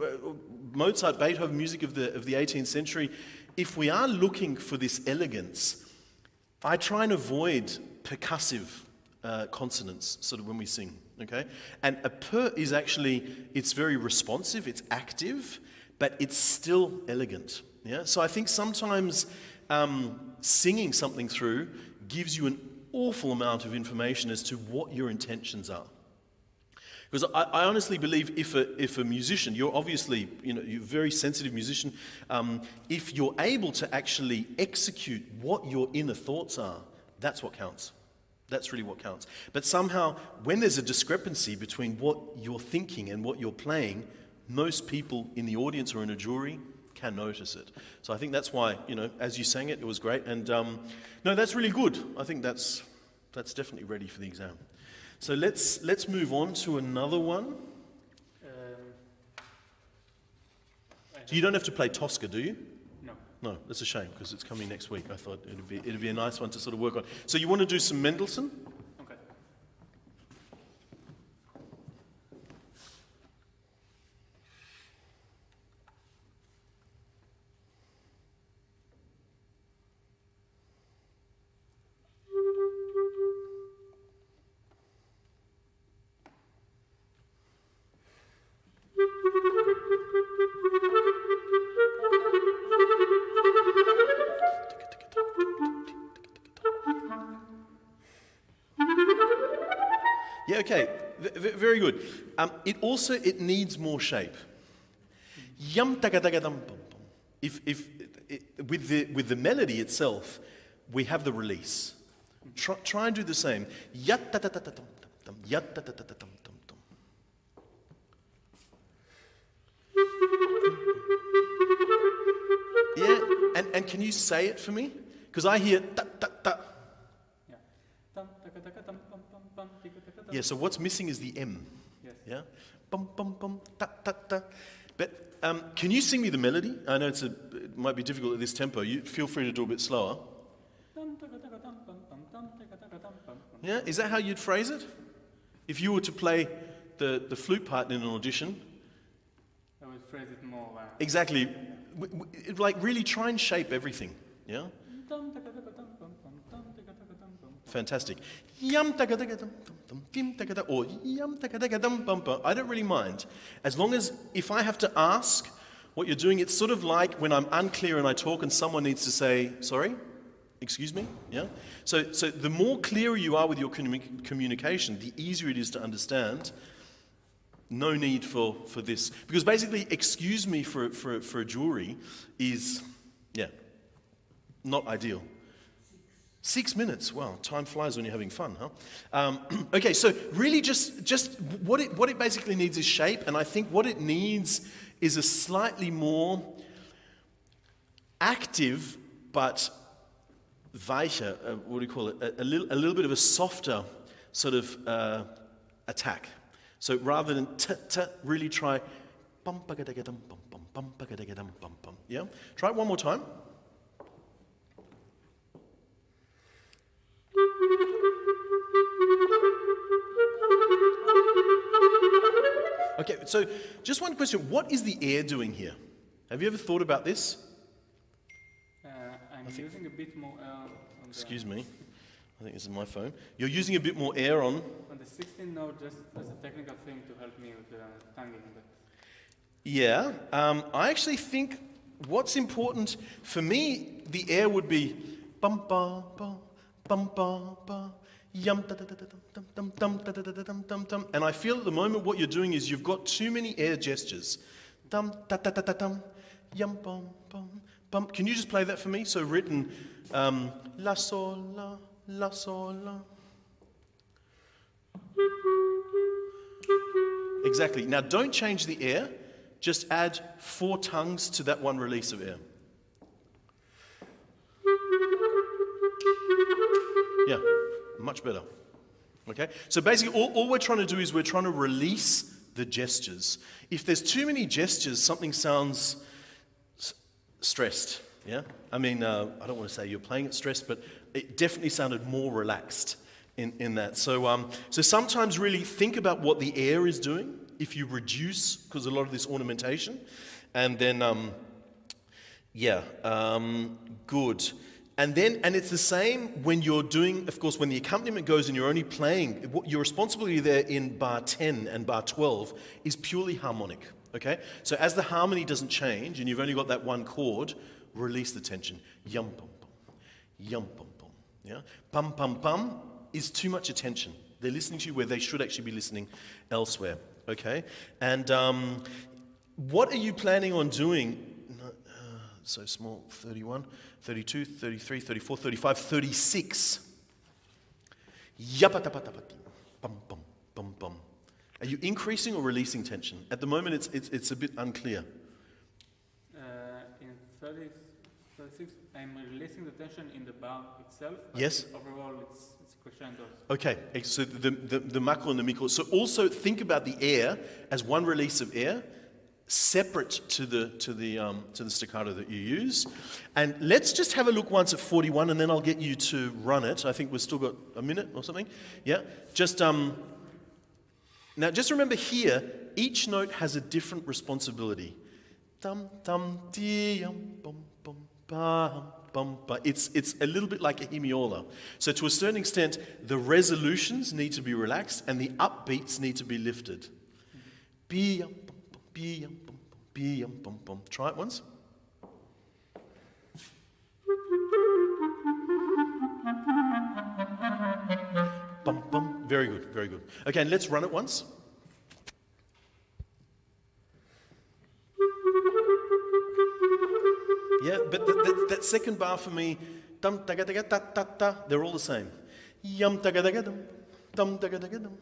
Mozart, Beethoven, music of the 18th century, if we are looking for this elegance, I try and avoid percussive consonants sort of when we sing. Okay, and a per is actually, it's very responsive, it's active, but it's still elegant. Yeah, so I think sometimes singing something through gives you an awful amount of information as to what your intentions are. Because I honestly believe if a musician, you're obviously, you're a very sensitive musician, if you're able to actually execute what your inner thoughts are, that's what counts. That's really what counts. But somehow, when there's a discrepancy between what you're thinking and what you're playing, most people in the audience or in a jury can notice it. So I think that's why, as you sang it, it was great. And no, that's really good. I think that's definitely ready for the exam. So let's move on to another one. So you don't have to play Tosca, do you? No. No, that's a shame because it's coming next week. I thought it'd be a nice one to sort of work on. So you want to do some Mendelssohn? Okay. Yeah, okay, very good. It needs more shape. Yum taga taga dum bum bum. With the melody itself, we have the release. Try and do the same. Yat ta ta ta ta dum dum dum. Yat ta ta ta ta dum dum dum. Yeah, and can you say it for me? Because I hear ta ta ta. Yeah. Tum, taka, taka, tum, pum, pum, pum, tika, taka, tum. Yeah, so what's missing is the M. Yes. Yeah? Bum, bum, bum, ta, ta, ta. But can you sing me the melody? I know it might be difficult at this tempo. You feel free to do a bit slower. Tum, taka, taka, tum, pum, pum, tum, taka, taka, tum, pum, pum. Yeah? Is that how you'd phrase it? If you were to play the flute part in an audition? I would phrase it more Exactly. Like really try and shape everything. Yeah? tum, taka, taka, tum, pum, pum, tum, taka, taka, tum, pum. Fantastic. Yum taka taka dum dum dum kim taka da, or yum taka taka dum bum bum. I don't really mind, as long as if I have to ask what you're doing, it's sort of like when I'm unclear and I talk and someone needs to say sorry, excuse me. Yeah. So the more clearer you are with your communication, the easier it is to understand. No need for this, because basically, excuse me for a jury is not ideal. 6 minutes. Wow, time flies when you're having fun, huh? Okay, so really just what it basically needs is shape, and I think what it needs is a slightly more active but weicher, what do you call it? A little bit of a softer sort of attack. So rather than really try bum dum bum bum bum dum bum bum. Yeah? Try it one more time. Okay, So just one question. What is the air doing here? Have you ever thought about this? I'm using a bit more air on Excuse me. I think this is my phone. You're using a bit more air on... on the 16th note, just as a technical thing to help me with the tonguing. Yeah. I actually think what's important, for me, the air would be... bum ba ba, bum ba ba, yum da da da da dum dum dum da da da dum dum dum. And I feel at the moment what you're doing is you've got too many air gestures. Dum da da da da dum, yum bum bum bum. Can you just play that for me? So written la sol la. La sol la. Exactly. Now don't change the air, just add 4 tongues to that one release of air. Yeah, much better. Okay? So basically all we're trying to do is we're trying to release the gestures. If there's too many gestures, something sounds stressed. Yeah? I mean, I don't want to say you're playing it stressed, but it definitely sounded more relaxed in that. So sometimes really think about what the air is doing if you reduce, because a lot of this ornamentation. And then, good. And it's the same when you're doing, of course, when the accompaniment goes and you're only playing, your responsibility there in bar 10 and bar 12 is purely harmonic. Okay? So as the harmony doesn't change and you've only got that one chord, release the tension. Yum pum pum. Yum pum pum. Yeah? Pum pum pum is too much attention. They're listening to you where they should actually be listening elsewhere. Okay? And what are you planning on doing? So small, 31, 32, 33, 34, 35, 36. Yapatapatapatim. Bum bum bum bum. Are you increasing or releasing tension? At the moment it's a bit unclear. In 36, I'm releasing the tension in the bar itself. But Yes. Overall, it's crescendo. Okay, so the macro and the micro. So also think about the air as one release of air, separate to the staccato that you use. And let's just have a look once at 41, and then I'll get you to run it. I think we've still got a minute or something. Yeah, just now just remember here, each note has a different responsibility. Dum dum dee bum bum bum. It's a little bit like a hemiola. So to a certain extent, the resolutions need to be relaxed and the upbeats need to be lifted. Try it once. Bum, bum. Very good, very good. Okay, and let's run it once. Yeah, but that second bar for me, dum daga daga da da da, they're all the same. Yum daga daga dum daga daga dum.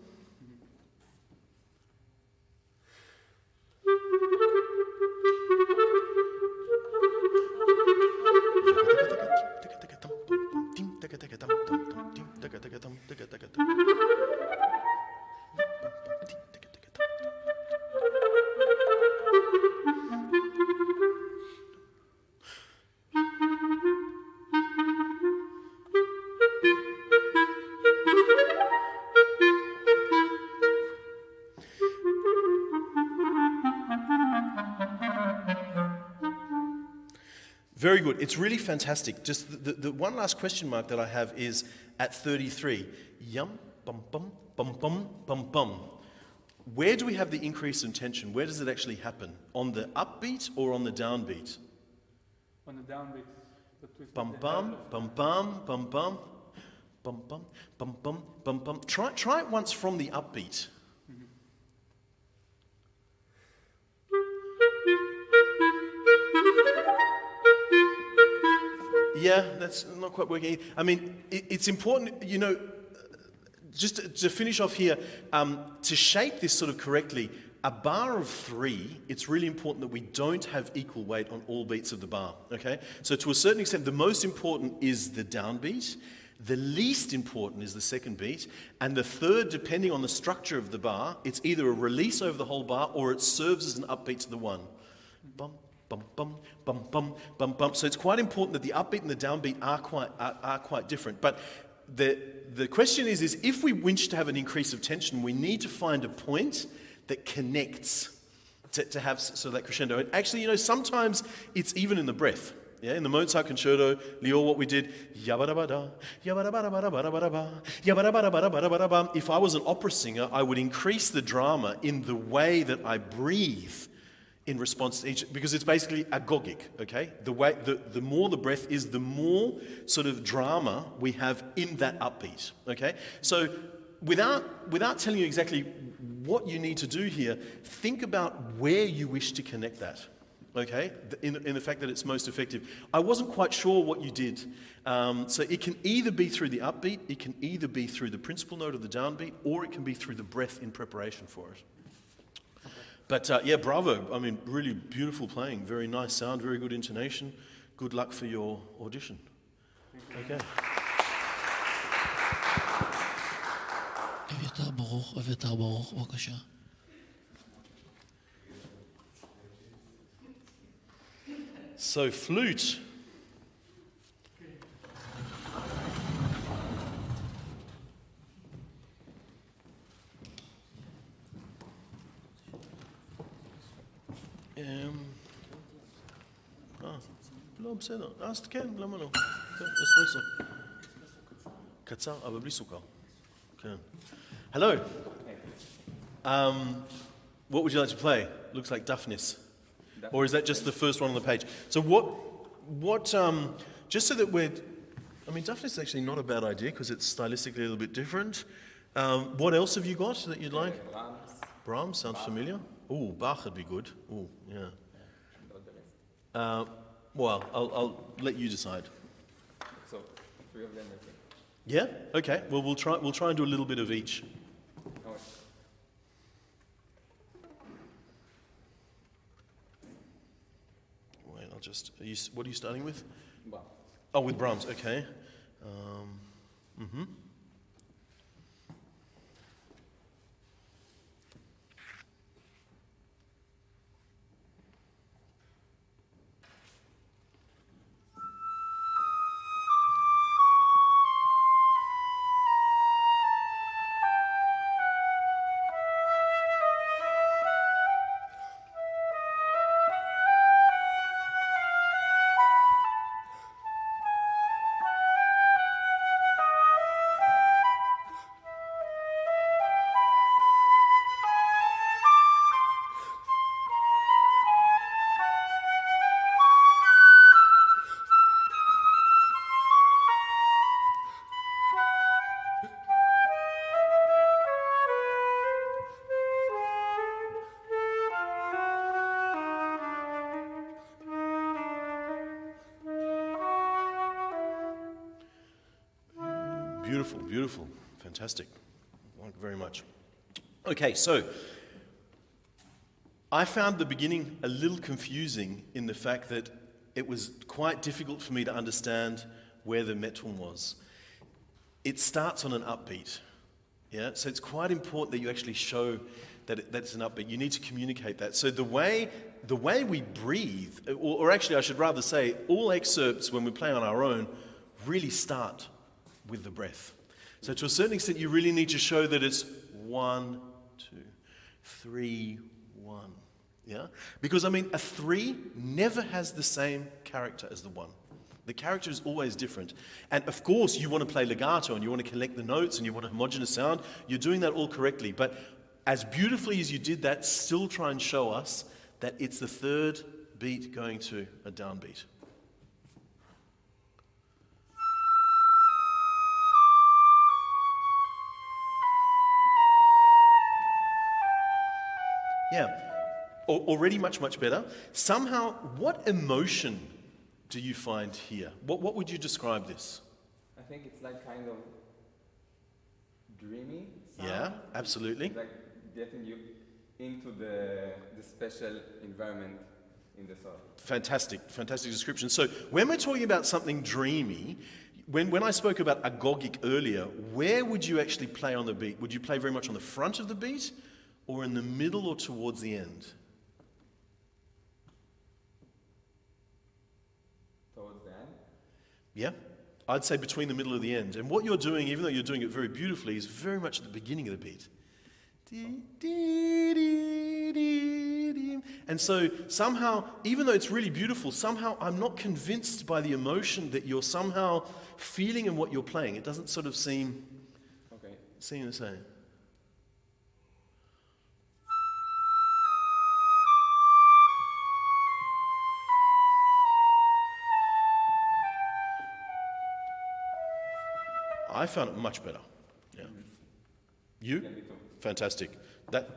Very good. It's really fantastic. Just the one last question mark that I have is at 33. Yum, bum, bum, bum, bum, bum, bum. Where do we have the increase in tension? Where does it actually happen? On the upbeat or on the downbeat? On the downbeat. Bum, bum, bum, bum, bum, bum, bum, bum, bum, bum, bum, bum. Try it once from the upbeat. Yeah, that's not quite working. I mean, it's important, you know, just to finish off here, to shape this sort of correctly, a bar of 3, it's really important that we don't have equal weight on all beats of the bar, okay? So to a certain extent, the most important is the downbeat, the least important is the second beat, and the third, depending on the structure of the bar, it's either a release over the whole bar or it serves as an upbeat to the one. Bum, bum, bum, bum, bum, bum, bum. So it's quite important that the upbeat and the downbeat are quite different. But the question is if we wish to have an increase of tension, we need to find a point that connects to have that crescendo. And actually, sometimes it's even in the breath. Yeah, in the Mozart concerto, Lior, what we did, yabba-dabba-da, yabba-dabba-dabba-dabba-dabba, yabba-dabba-dabba-dabba-dabba. If I was an opera singer, I would increase the drama in the way that I breathe in response to each, because it's basically agogic, okay? The more the breath is, the more sort of drama we have in that upbeat, okay? So without telling you exactly what you need to do here, think about where you wish to connect that. Okay, in the fact that it's most effective. I wasn't quite sure what you did. So it can either be through the upbeat, it can either be through the principal note of the downbeat, or it can be through the breath in preparation for it. But yeah, bravo. I mean, really beautiful playing, very nice sound, very good intonation. Good luck for your audition. Okay. אביתר ברוך, בבקשה. So flute. לא, בסדר. אז כן, למה לא? אספרסו. קצר, אבל בלי סוכר. כן. Hello. What would you like to play? Looks like Daphnis. Or is that just the first one on the page? So just so that Daphnis is actually not a bad idea because it's stylistically a little bit different. What else have you got that you'd like? Brahms sounds familiar. Oh, Bach would be good. Oh, yeah. Well, I'll let you decide. So, 3 of them, I think. Yeah? Okay. Well, we'll try and do a little bit of each. What are you starting with? Brahms. Oh, with Brahms, okay. Beautiful, beautiful. Fantastic. Thank you very much. Okay, so I found the beginning a little confusing in the fact that it was quite difficult for me to understand where the metron was. It starts on an upbeat. Yeah, so it's quite important that you actually show that it's an upbeat. You need to communicate that. So the way we breathe, or actually I should rather say, all excerpts when we play on our own really start with the breath. So to a certain extent, you really need to show that it's 1, 2, 3, 1. Yeah? Because, a 3 never has the same character as the 1. The character is always different. And of course, you want to play legato and you want to collect the notes and you want a homogeneous sound. You're doing that all correctly. But as beautifully as you did that, still try and show us that it's the third beat going to a downbeat. Yeah, already much, much better. Somehow, what emotion do you find here? What would you describe this? I think it's like kind of dreamy sound. Yeah, absolutely. It's like getting you into the special environment in the song. Fantastic, fantastic description. So when we're talking about something dreamy, when I spoke about agogic earlier, where would you actually play on the beat? Would you play very much on the front of the beat? Or in the middle or towards the end? Towards the end? Yeah, I'd say between the middle and the end. And what you're doing, even though you're doing it very beautifully, is very much at the beginning of the beat. And so somehow, even though it's really beautiful, somehow I'm not convinced by the emotion that you're somehow feeling in what you're playing. It doesn't sort of seem the same. I found it much better. Yeah. You? Yeah, me too. Fantastic.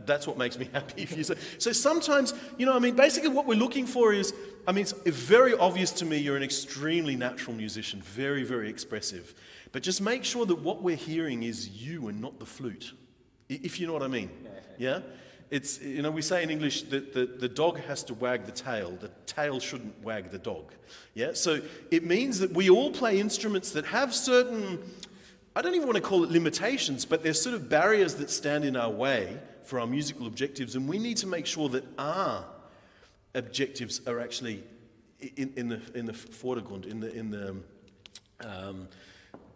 That's what makes me happy. If you say. So sometimes, basically what we're looking for is, it's very obvious to me you're an extremely natural musician, very, very expressive. But just make sure that what we're hearing is you and not the flute, if you know what I mean. Yeah? It's, we say in English that the dog has to wag the tail shouldn't wag the dog. Yeah? So it means that we all play instruments that have certain, I don't even want to call it limitations, but there's sort of barriers that stand in our way for our musical objectives, and we need to make sure that our objectives are actually in the foreground,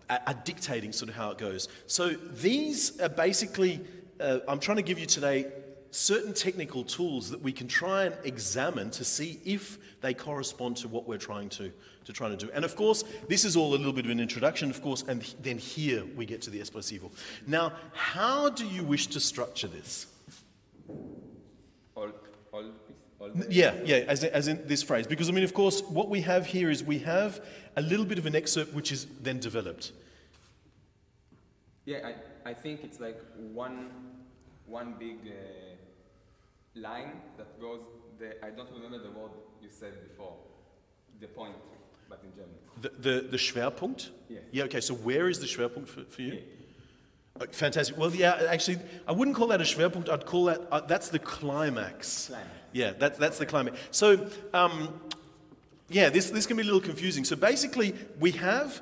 are dictating sort of how it goes. So these are basically, I'm trying to give you today certain technical tools that we can try and examine to see if they correspond to what we're trying to do. And of course, this is all a little bit of an introduction, of course, and then here we get to the espressivo. Now, how do you wish to structure this? All Yeah, as in this phrase. Because, of course, what we have here is we have a little bit of an excerpt which is then developed. Yeah, I think it's like one big line that goes, I don't remember the word you said before, the point, but in German. The Schwerpunkt? Yeah. Yeah, okay, so where is the Schwerpunkt for you? Yeah. Fantastic. Well, yeah, actually, I wouldn't call that a Schwerpunkt, I'd call that, that's the climax. Yeah, that's the climax. So, this can be a little confusing. So basically, we have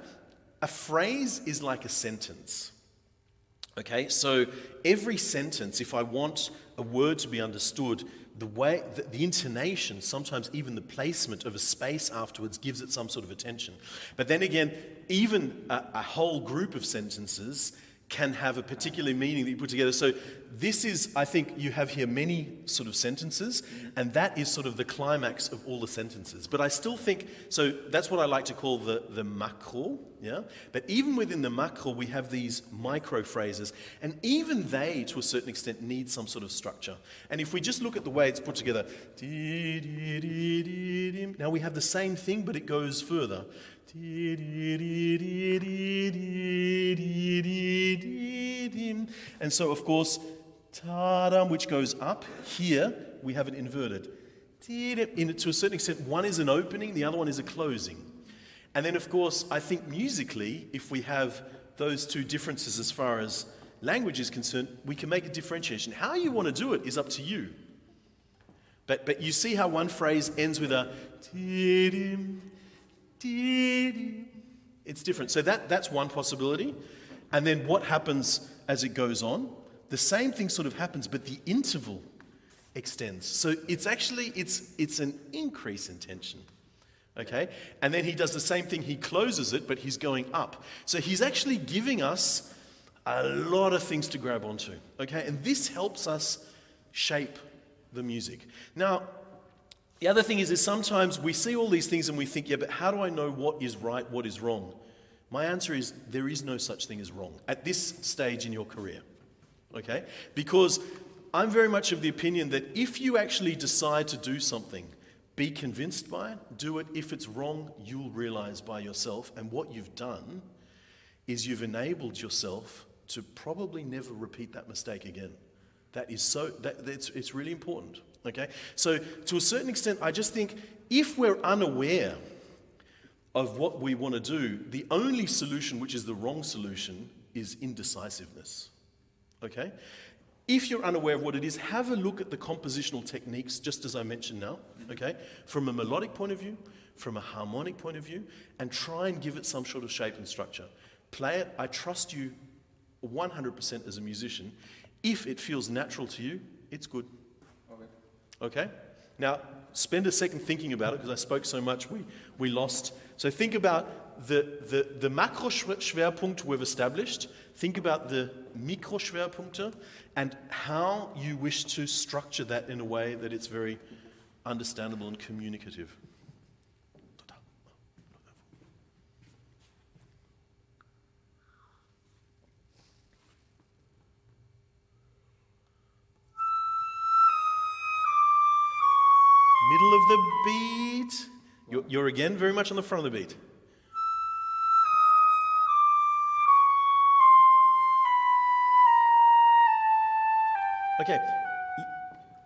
a phrase is like a sentence. Okay, so every sentence, if I want a word to be understood, the intonation, sometimes even the placement of a space afterwards gives it some sort of attention. But then again, even a whole group of sentences can have a particular meaning that you put together. So this is, I think, you have here many sort of sentences, and that is sort of the climax of all the sentences. But I still think, so that's what I like to call the macro, yeah? But even within the macro, we have these micro phrases, and even they, to a certain extent, need some sort of structure. And if we just look at the way it's put together, now we have the same thing, but it goes further. And so, of course, ta-dam, which goes up, here we have it inverted. To a certain extent, one is an opening, the other one is a closing. And then, of course, I think musically, if we have those two differences as far as language is concerned, we can make a differentiation. How you want to do it is up to you. But you see how one phrase ends with a it's different. So that's one possibility. And then what happens as it goes on? The same thing sort of happens, but the interval extends. So it's actually, it's an increase in tension. Okay? And then he does the same thing. He closes it, but he's going up. So he's actually giving us a lot of things to grab onto. Okay? And this helps us shape the music. Now, the other thing is sometimes we see all these things and we think, yeah, but how do I know what is right, what is wrong? My answer is there is no such thing as wrong at this stage in your career, okay? Because I'm very much of the opinion that if you actually decide to do something, be convinced by it, do it. If it's wrong, you'll realize by yourself. And what you've done is you've enabled yourself to probably never repeat that mistake again. That is so, it's really important. Okay? So, to a certain extent, I just think if we're unaware of what we want to do, the only solution, which is the wrong solution, is indecisiveness. Okay? If you're unaware of what it is, have a look at the compositional techniques, just as I mentioned now, okay? From a melodic point of view, from a harmonic point of view, and try and give it some sort of shape and structure. Play it. I trust you 100% as a musician. If it feels natural to you, it's good. Okay? Now, spend a second thinking about it, because I spoke so much, we lost. So think about the Makroschwerpunkt we've established. Think about the Mikroschwerpunkte and how you wish to structure that in a way that it's very understandable and communicative. Middle of the beat. You're again very much on the front of the beat. Okay,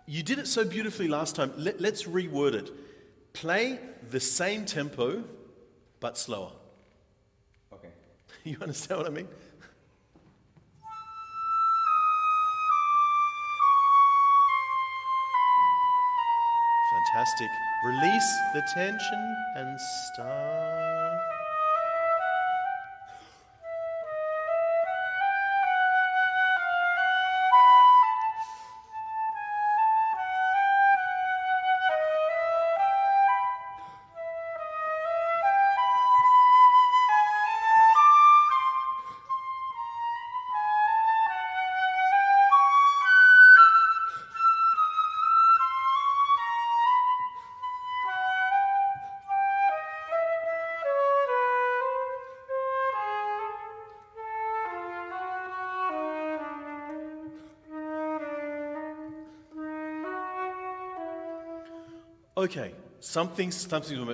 you did it so beautifully last time. Let's reword it. Play the same tempo, but slower. Okay. You understand what I mean? Fantastic. Release the tension and start. Okay, something's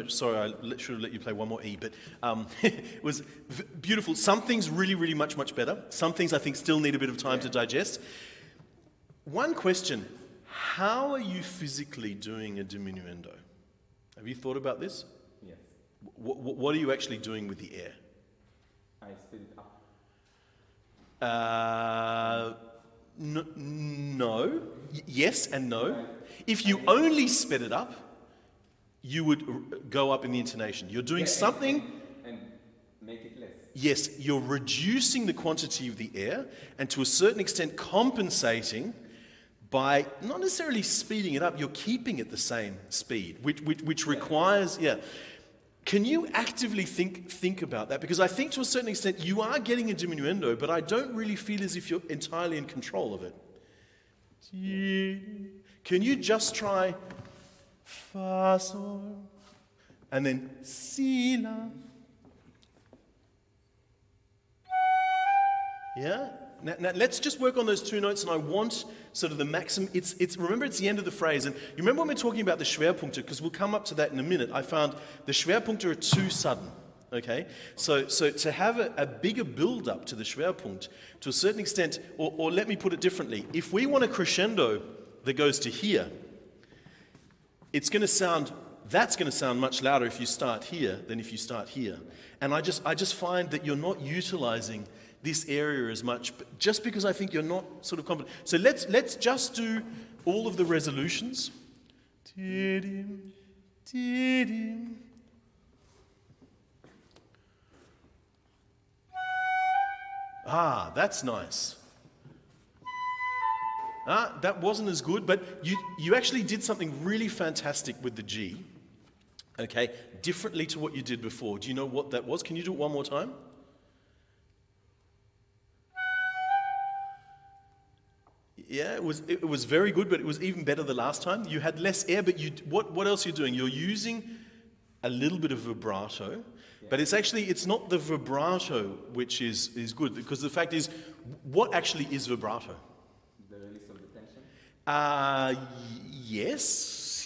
sorry, I should have let you play one more E, but it was beautiful. Some things really much better. Some things I think still need a bit of time to digest. One question, how are you physically doing a diminuendo? Have you thought about this? Yes. What are you actually doing with the air? I speed it up. No. Yes and no. If you only sped it up, you would go up in the intonation. You're doing something... And make it less. Yes, you're reducing the quantity of the air and to a certain extent compensating by not necessarily speeding it up, you're keeping it the same speed, which requires... Yeah. Can you actively think about that? Because I think to a certain extent you are getting a diminuendo, but I don't really feel as if you're entirely in control of it. Can you just try Fa, Sol, and then Si, La? Yeah? Now let's just work on those two notes, and I want sort of the maximum. Remember, it's the end of the phrase, and you remember when we're talking about the Schwerpunkte, because we'll come up to that in a minute. I found the Schwerpunkte are too sudden. Okay, so to have a bigger build-up to the Schwerpunkt, to a certain extent, or let me put it differently, if we want a crescendo that goes to here, that's going to sound much louder if you start here than if you start here. And I just find that you're not utilizing this area as much, just because I think you're not sort of confident. So let's just do all of the resolutions. Ti-dim, ti-dim. Ah, that's nice. That wasn't as good, but you actually did something really fantastic with the G, okay, differently to what you did before. Do you know what that was? Can you do it one more time? Yeah, it was very good, but it was even better the last time. You had less air, but what else are you doing? You're using a little bit of vibrato, but it's not the vibrato which is good, because the fact is, what actually is vibrato? The release of the tension?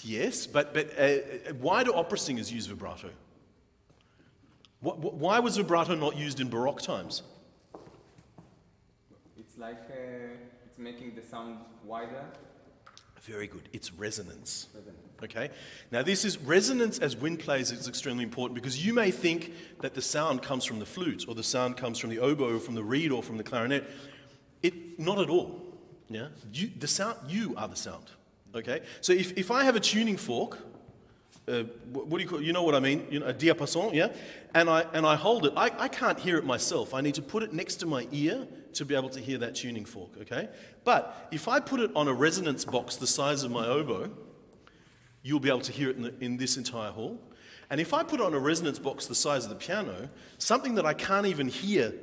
Yes, but why do opera singers use vibrato? Why was vibrato not used in Baroque times? It's like it's making the sound wider. Very good. It's resonance. Okay? Now this is resonance as wind plays is extremely important, because you may think that the sound comes from the flute, or the sound comes from the oboe, or from the reed, or from the clarinet. Not at all. Yeah? You are the sound. Okay? So if I have a tuning fork, what do you call it? You know what I mean? A diapason, yeah? And I hold it. I can't hear it myself. I need to put it next to my ear to be able to hear that tuning fork, okay? But if I put it on a resonance box the size of my oboe, you'll be able to hear it in this entire hall. And if I put on a resonance box the size of the piano, something that I can't even hear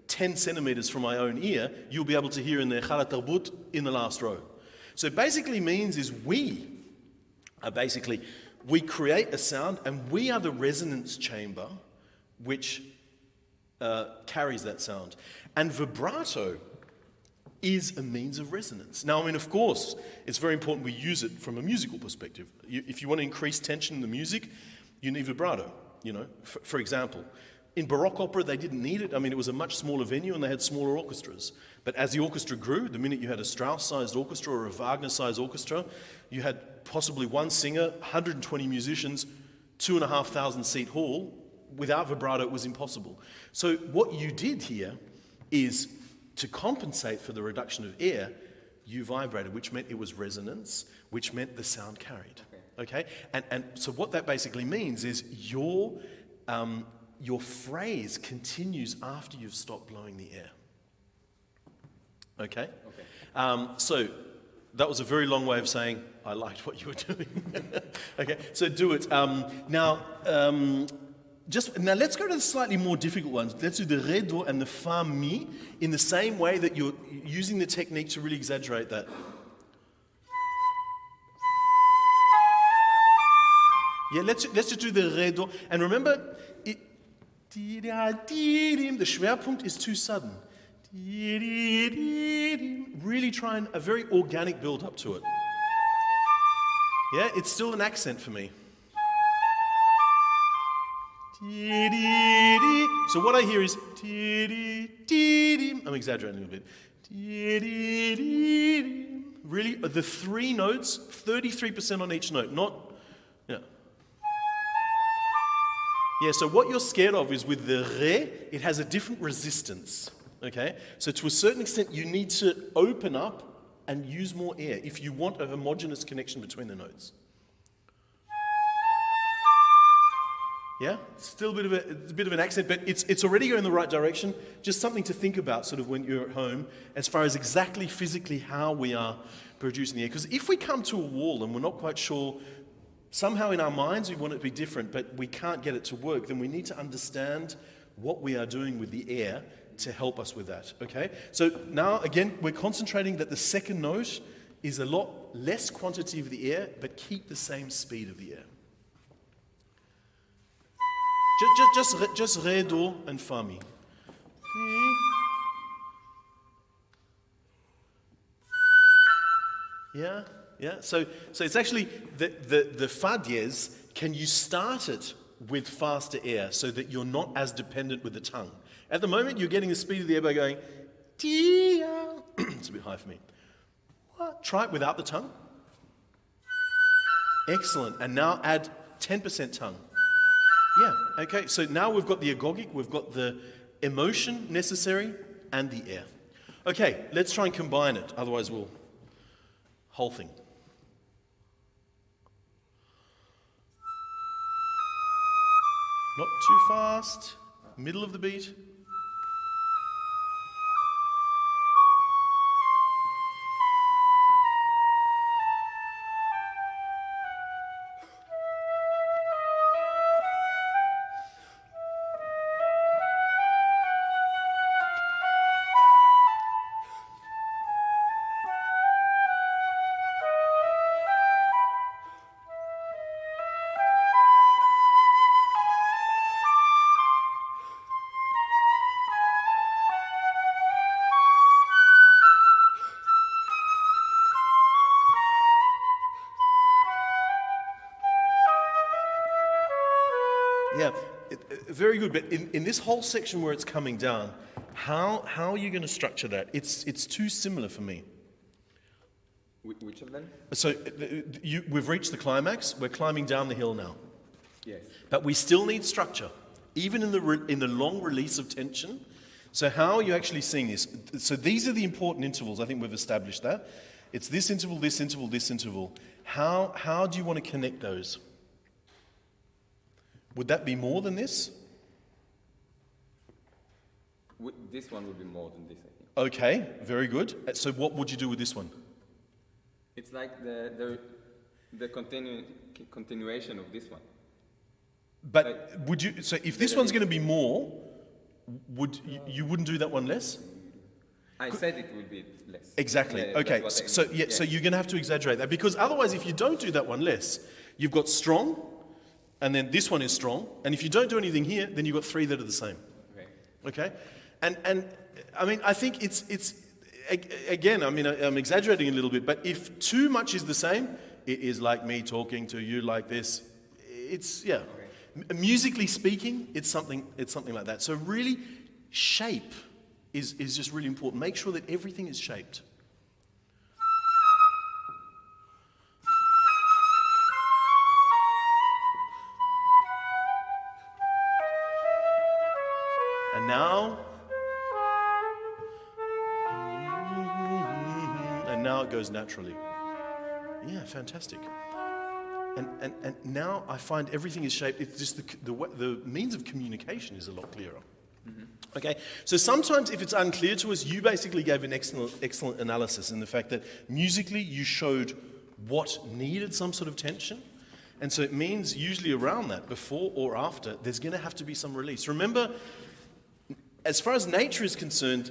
10 centimeters from my own ear, you'll be able to hear in the Chala Tarbut in the last row. So it basically means is we create a sound, and we are the resonance chamber which carries that sound. And vibrato is a means of resonance. Now, I mean, of course, it's very important we use it from a musical perspective. If you want to increase tension in the music, you need vibrato, you know. For example, in Baroque opera, they didn't need it. I mean, it was a much smaller venue and they had smaller orchestras. But as the orchestra grew, the minute you had a Strauss-sized orchestra or a Wagner-sized orchestra, you had possibly one singer, 120 musicians, 2,500 seat hall. Without vibrato, it was impossible. So what you did here is, to compensate for the reduction of air, you vibrated, which meant it was resonance, which meant the sound carried. Okay? And so what that basically means is your phrase continues after you've stopped blowing the air. Okay? So that was a very long way of saying I liked what you were doing. Okay, so do it. Now let's go to the slightly more difficult ones. Let's do the Ré, Do, and the Fa, Mi in the same way that you're using the technique to really exaggerate that. Yeah, let's just do the Ré, Do. And remember, the Schwerpunkt is too sudden. Really try and a very organic build up to it. Yeah, it's still an accent for me. So what I hear is, I'm exaggerating a little bit. Really, the three notes, 33% on each note, not, yeah. Yeah, so what you're scared of is with the Ré, it has a different resistance, okay? So to a certain extent, you need to open up and use more air if you want a homogeneous connection between the notes. Yeah, still a bit of an accent, but it's already going in the right direction. Just something to think about sort of when you're at home as far as exactly physically how we are producing the air. Because if we come to a wall and we're not quite sure, somehow in our minds we want it to be different, but we can't get it to work, then we need to understand what we are doing with the air to help us with that, okay? So now, again, we're concentrating that the second note is a lot less quantity of the air, but keep the same speed of the air. Just Ré, Do, and Fa, Mi. Yeah. So it's actually the Fa diez, can you start it with faster air so that you're not as dependent with the tongue? At the moment, you're getting the speed of the air by going, Tia. It's a bit high for me. Try it without the tongue. Excellent. And now add 10% tongue. Yeah, okay, so now we've got the agogic, we've got the emotion necessary, and the air. Okay, let's try and combine it, otherwise we'll... whole thing. Not too fast, middle of the beat. Yeah, very good. But in this whole section where it's coming down, how are you going to structure that? It's too similar for me. Which of them? So we've reached the climax. We're climbing down the hill now. Yes. But we still need structure, even in the long release of tension. So how are you actually seeing this? So these are the important intervals. I think we've established that. It's this interval, this interval, this interval. How do you want to connect those? Would that be more than this? This one would be more than this, I think. Okay, very good. So what would you do with this one? It's like the continuation of this one. But would you? So if this one's going to be more, you wouldn't do that one less? I said it will be less. Exactly. Yeah, Okay. that's what I So mean. yeah. So you're going to have to exaggerate that, because otherwise, if you don't do that one less, you've got strong, and then this one is strong, and if you don't do anything here, then you've got three that are the same. Okay. Okay, and I mean, I think it's again, I mean, I'm exaggerating a little bit, but if too much is the same, it is like me talking to you like this. It's musically speaking, it's something like that. So really, shape is just really important. Make sure that everything is shaped. And now it goes naturally. Yeah, fantastic. And now I find everything is shaped. It's just the means of communication is a lot clearer. Mm-hmm. Okay, so sometimes if it's unclear to us, you basically gave an excellent analysis in the fact that musically you showed what needed some sort of tension. And so it means usually around that, before or after, there's going to have to be some release. Remember, as far as nature is concerned,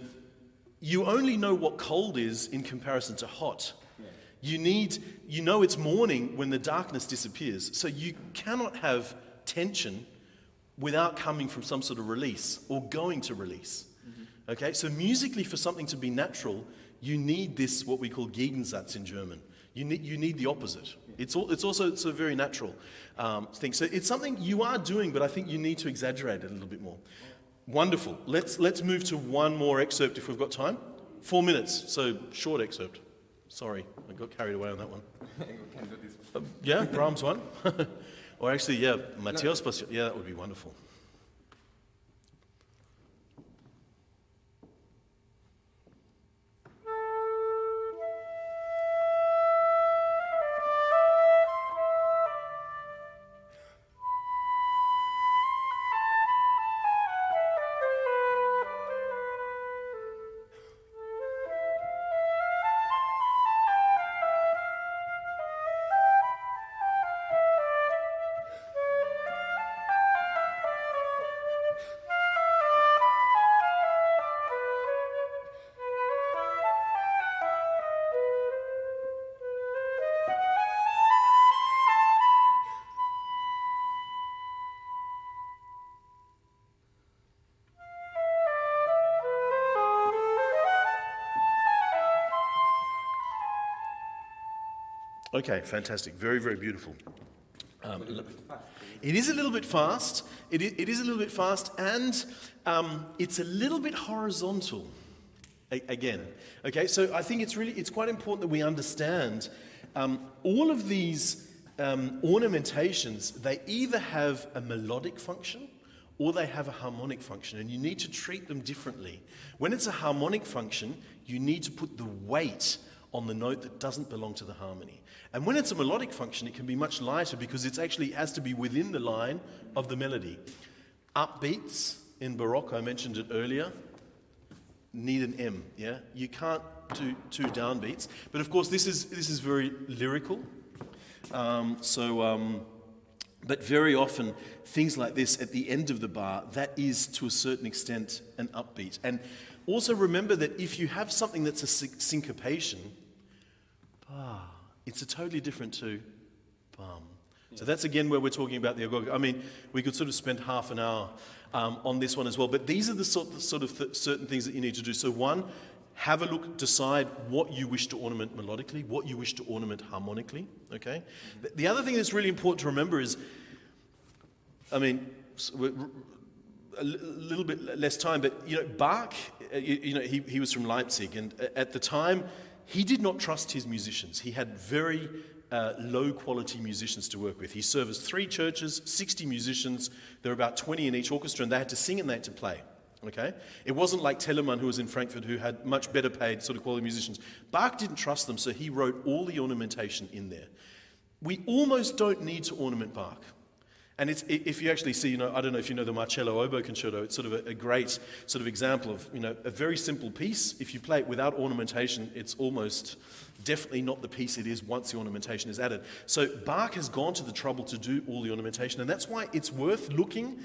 you only know what cold is in comparison to hot. Yeah. You know it's morning when the darkness disappears. So you cannot have tension without coming from some sort of release or going to release. Mm-hmm. Okay, so musically, for something to be natural, you need this, what we call Gegensatz in German. You need the opposite. It's a very natural thing. So it's something you are doing, but I think you need to exaggerate it a little bit more. Wonderful. Let's move to one more excerpt if we've got time. 4 minutes, so short excerpt. Sorry, I got carried away on that one. We can do this. Yeah, Brahms one. Or actually, yeah, Matthias Passion. Yeah, that would be wonderful. Okay, fantastic. Very, very beautiful. It is a little bit fast. It is a little bit fast, and it's a little bit horizontal. Again, okay. So I think it's quite important that we understand all of these ornamentations. They either have a melodic function or they have a harmonic function, and you need to treat them differently. When it's a harmonic function, you need to put the weight on the note that doesn't belong to the harmony. And when it's a melodic function, it can be much lighter because it actually has to be within the line of the melody. Upbeats in Baroque, I mentioned it earlier, need an M. Yeah, you can't do two downbeats. But of course, this is very lyrical. But very often, things like this at the end of the bar, that is to a certain extent an upbeat. And also remember that if you have something that's a syncopation, it's a totally different to bam. So that's again where we're talking about the agog. I mean, we could sort of spend half an hour on this one as well, but these are the sort of certain things that you need to do. So one, have a look, decide what you wish to ornament melodically, what you wish to ornament harmonically, okay? The other thing that's really important to remember is, I mean, a little bit less time, but, you know, Bach, he was from Leipzig, and at the time, he did not trust his musicians. He had very low-quality musicians to work with. He serviced 3 churches, 60 musicians. There were about 20 in each orchestra, and they had to sing and they had to play. Okay? It wasn't like Telemann, who was in Frankfurt, who had much better paid sort of quality musicians. Bach didn't trust them, so he wrote all the ornamentation in there. We almost don't need to ornament Bach. And if you actually see, I don't know if you know the Marcello Oboe Concerto, it's sort of a great sort of example of, a very simple piece. If you play it without ornamentation, it's almost definitely not the piece it is once the ornamentation is added. So Bach has gone to the trouble to do all the ornamentation, and that's why it's worth looking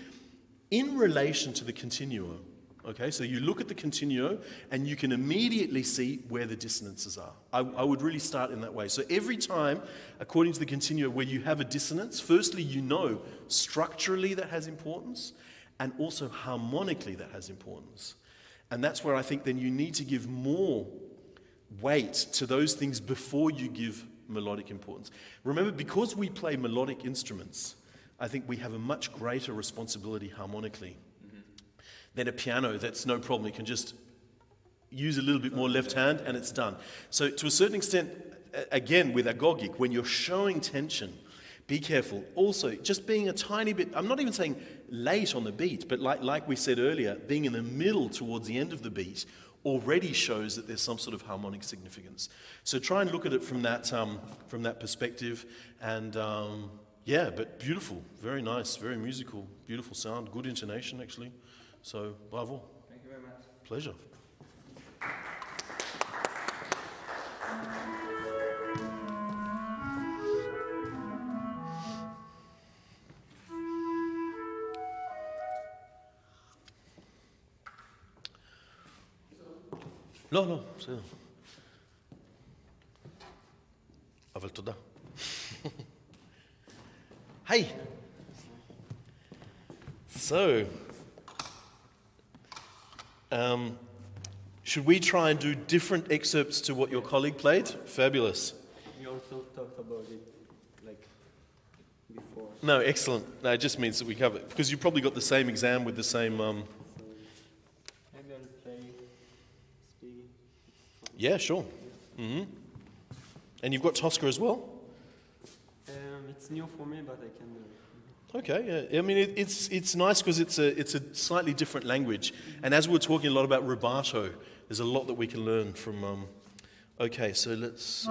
in relation to the continuo. Okay, so you look at the continuo and you can immediately see where the dissonances are. I would really start in that way. So every time, according to the continuo, where you have a dissonance, firstly you know structurally that has importance, and also harmonically that has importance. And that's where I think then you need to give more weight to those things before you give melodic importance. Remember, because we play melodic instruments, I think we have a much greater responsibility harmonically than a piano. That's no problem. You can just use a little bit more left hand and it's done. So to a certain extent, again, with agogic, when you're showing tension, be careful. Also, just being a tiny bit, I'm not even saying late on the beat, but like we said earlier, being in the middle towards the end of the beat already shows that there's some sort of harmonic significance. So try and look at it from that perspective. And yeah, but beautiful, very nice, very musical, beautiful sound, good intonation actually. So, bravo. Thank you very much. Pleasure. לא, בסדר. אבל תודה. Hey. So, should we try and do different excerpts to what your colleague played? Fabulous. We also talked about it like before. No, excellent. No, it just means that we cover it. Because you probably got the same exam with the same... Maybe I'll play speed. Yeah, sure. Mm-hmm. And you've got Tosca as well? It's new for me, but I can do it. Okay, yeah. I mean, it's nice because it's a slightly different language. And as we're talking a lot about rubato, there's a lot that we can learn from... Okay, so let's...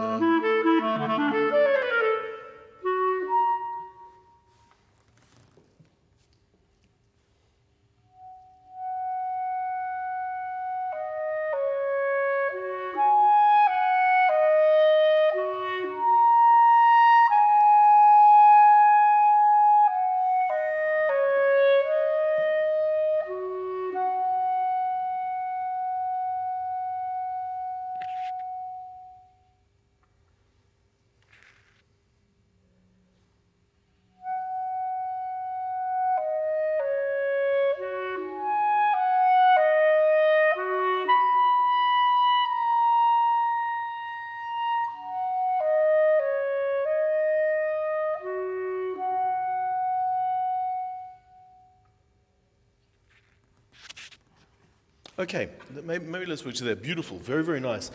Okay, maybe let's switch to there. Beautiful, very, very nice.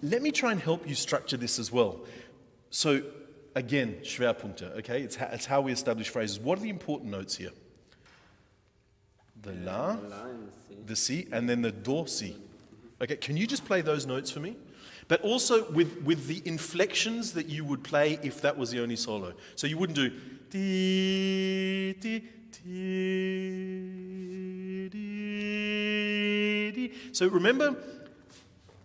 Let me try and help you structure this as well. So, again, Schwerpunkte, okay? It's how we establish phrases. What are the important notes here? The La, the Si, and then the Do, Si. Okay, can you just play those notes for me? But also with the inflections that you would play if that was the only solo. So you wouldn't do ti, ti, ti, ti, ti. So remember,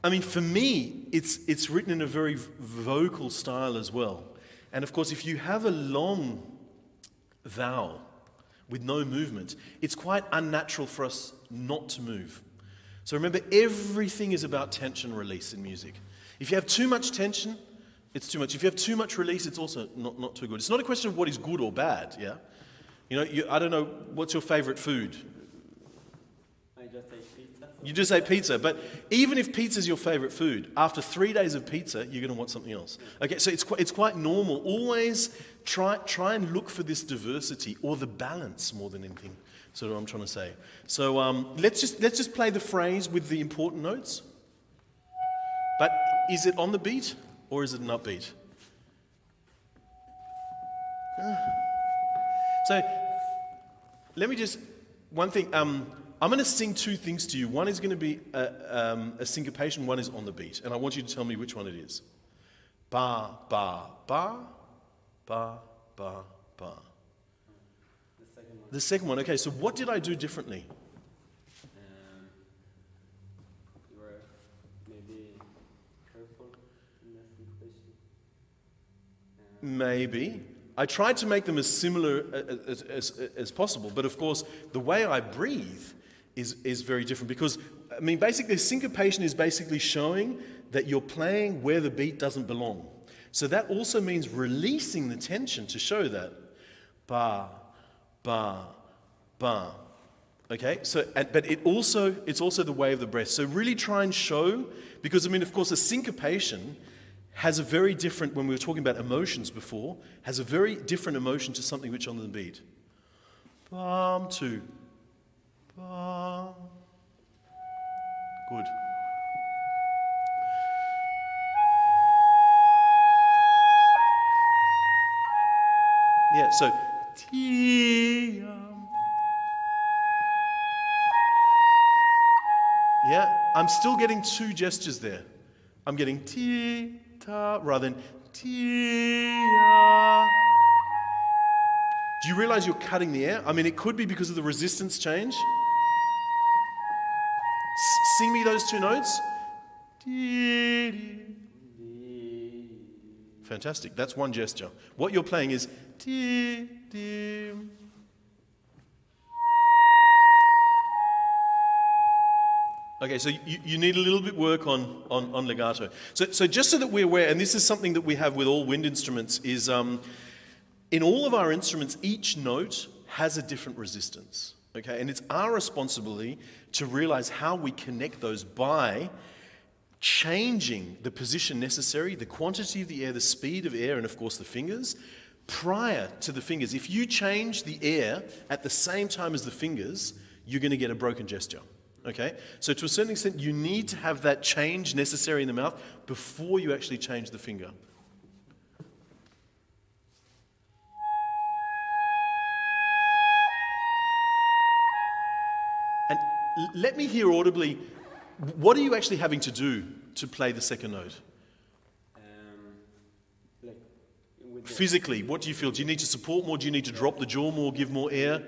I mean, for me, it's written in a very vocal style as well. And of course, if you have a long vowel with no movement, it's quite unnatural for us not to move. So remember, everything is about tension release in music. If you have too much tension, it's too much. If you have too much release, it's also not too good. It's not a question of what is good or bad, yeah? You know, I don't know, what's your favorite food? I just ate pizza. You just ate pizza, but even if pizza is your favorite food, after 3 days of pizza, you're going to want something else. Okay, so it's quite normal. Always try and look for this diversity or the balance more than anything. That's what I'm trying to say. So let's just play the phrase with the important notes. But is it on the beat or is it an upbeat? So let me just, one thing, I'm going to sing 2 things to you. One is going to be a syncopation, one is on the beat. And I want you to tell me which one it is. Ba, ba, ba, ba, ba, ba. The second one. Okay, so what did I do differently? You were maybe careful in that situation. Maybe. I tried to make them as similar as possible, but of course, the way I breathe is very different because, I mean, basically, syncopation is basically showing that you're playing where the beat doesn't belong. So that also means releasing the tension to show that. Ba, ba, ba. Okay, so, but it's also the way of the breath. So really try and show, because I mean, of course, a syncopation has a very different, when we were talking about emotions before, has a very different emotion to something which on the beat. Bam, two. Bam. Good. Yeah, so yeah, I'm still getting two gestures there. I'm getting ti ta rather than ti. Do you realize you're cutting the air? I mean, it could be because of the resistance change. Sing me those two notes. Fantastic. That's one gesture. What you're playing is ti, ti. Okay, so you need a little bit work on legato. So just so that we're aware, and this is something that we have with all wind instruments, is in all of our instruments, each note has a different resistance. Okay, and it's our responsibility to realize how we connect those by changing the position necessary, the quantity of the air, the speed of air, and of course the fingers, prior to the fingers. If you change the air at the same time as the fingers, you're going to get a broken gesture. Okay? So to a certain extent, you need to have that change necessary in the mouth before you actually change the finger. And let me hear audibly, what are you actually having to do to play the second note? Like with the Physically, what do you feel? Do you need to support more? Do you need to drop the jaw more, give more air?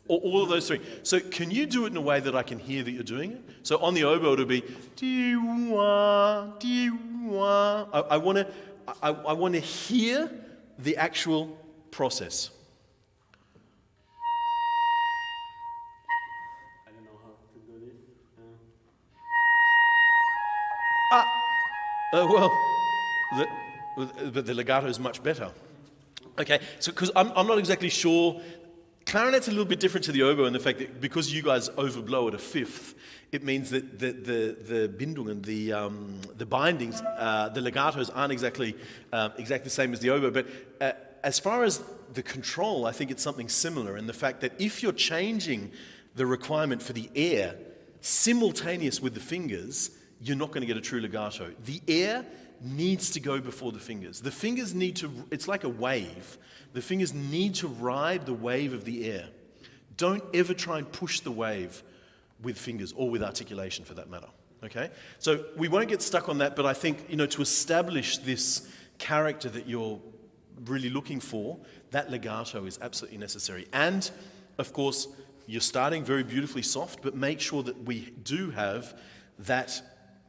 All of those three. So can you do it in a way that I can hear that you're doing it? So on the oboe, it'll be dee-wah, dee-wah. I want to hear the actual process. I don't know how to do this. But the legato is much better. Okay, so because I'm not exactly sure. Clarinet's a little bit different to the oboe in the fact that because you guys overblow at a fifth, it means that the Bindungen, the bindings, the legatos aren't exactly the same as the oboe. But as far as the control, I think it's something similar in the fact that if you're changing the requirement for the air simultaneous with the fingers, you're not going to get a true legato. The air needs to go before the fingers. The fingers need to, it's like a wave. The fingers need to ride the wave of the air. Don't ever try and push the wave with fingers or with articulation for that matter. Okay? So we won't get stuck on that, but I think, to establish this character that you're really looking for, that legato is absolutely necessary. And, of course, you're starting very beautifully soft, but make sure that we do have that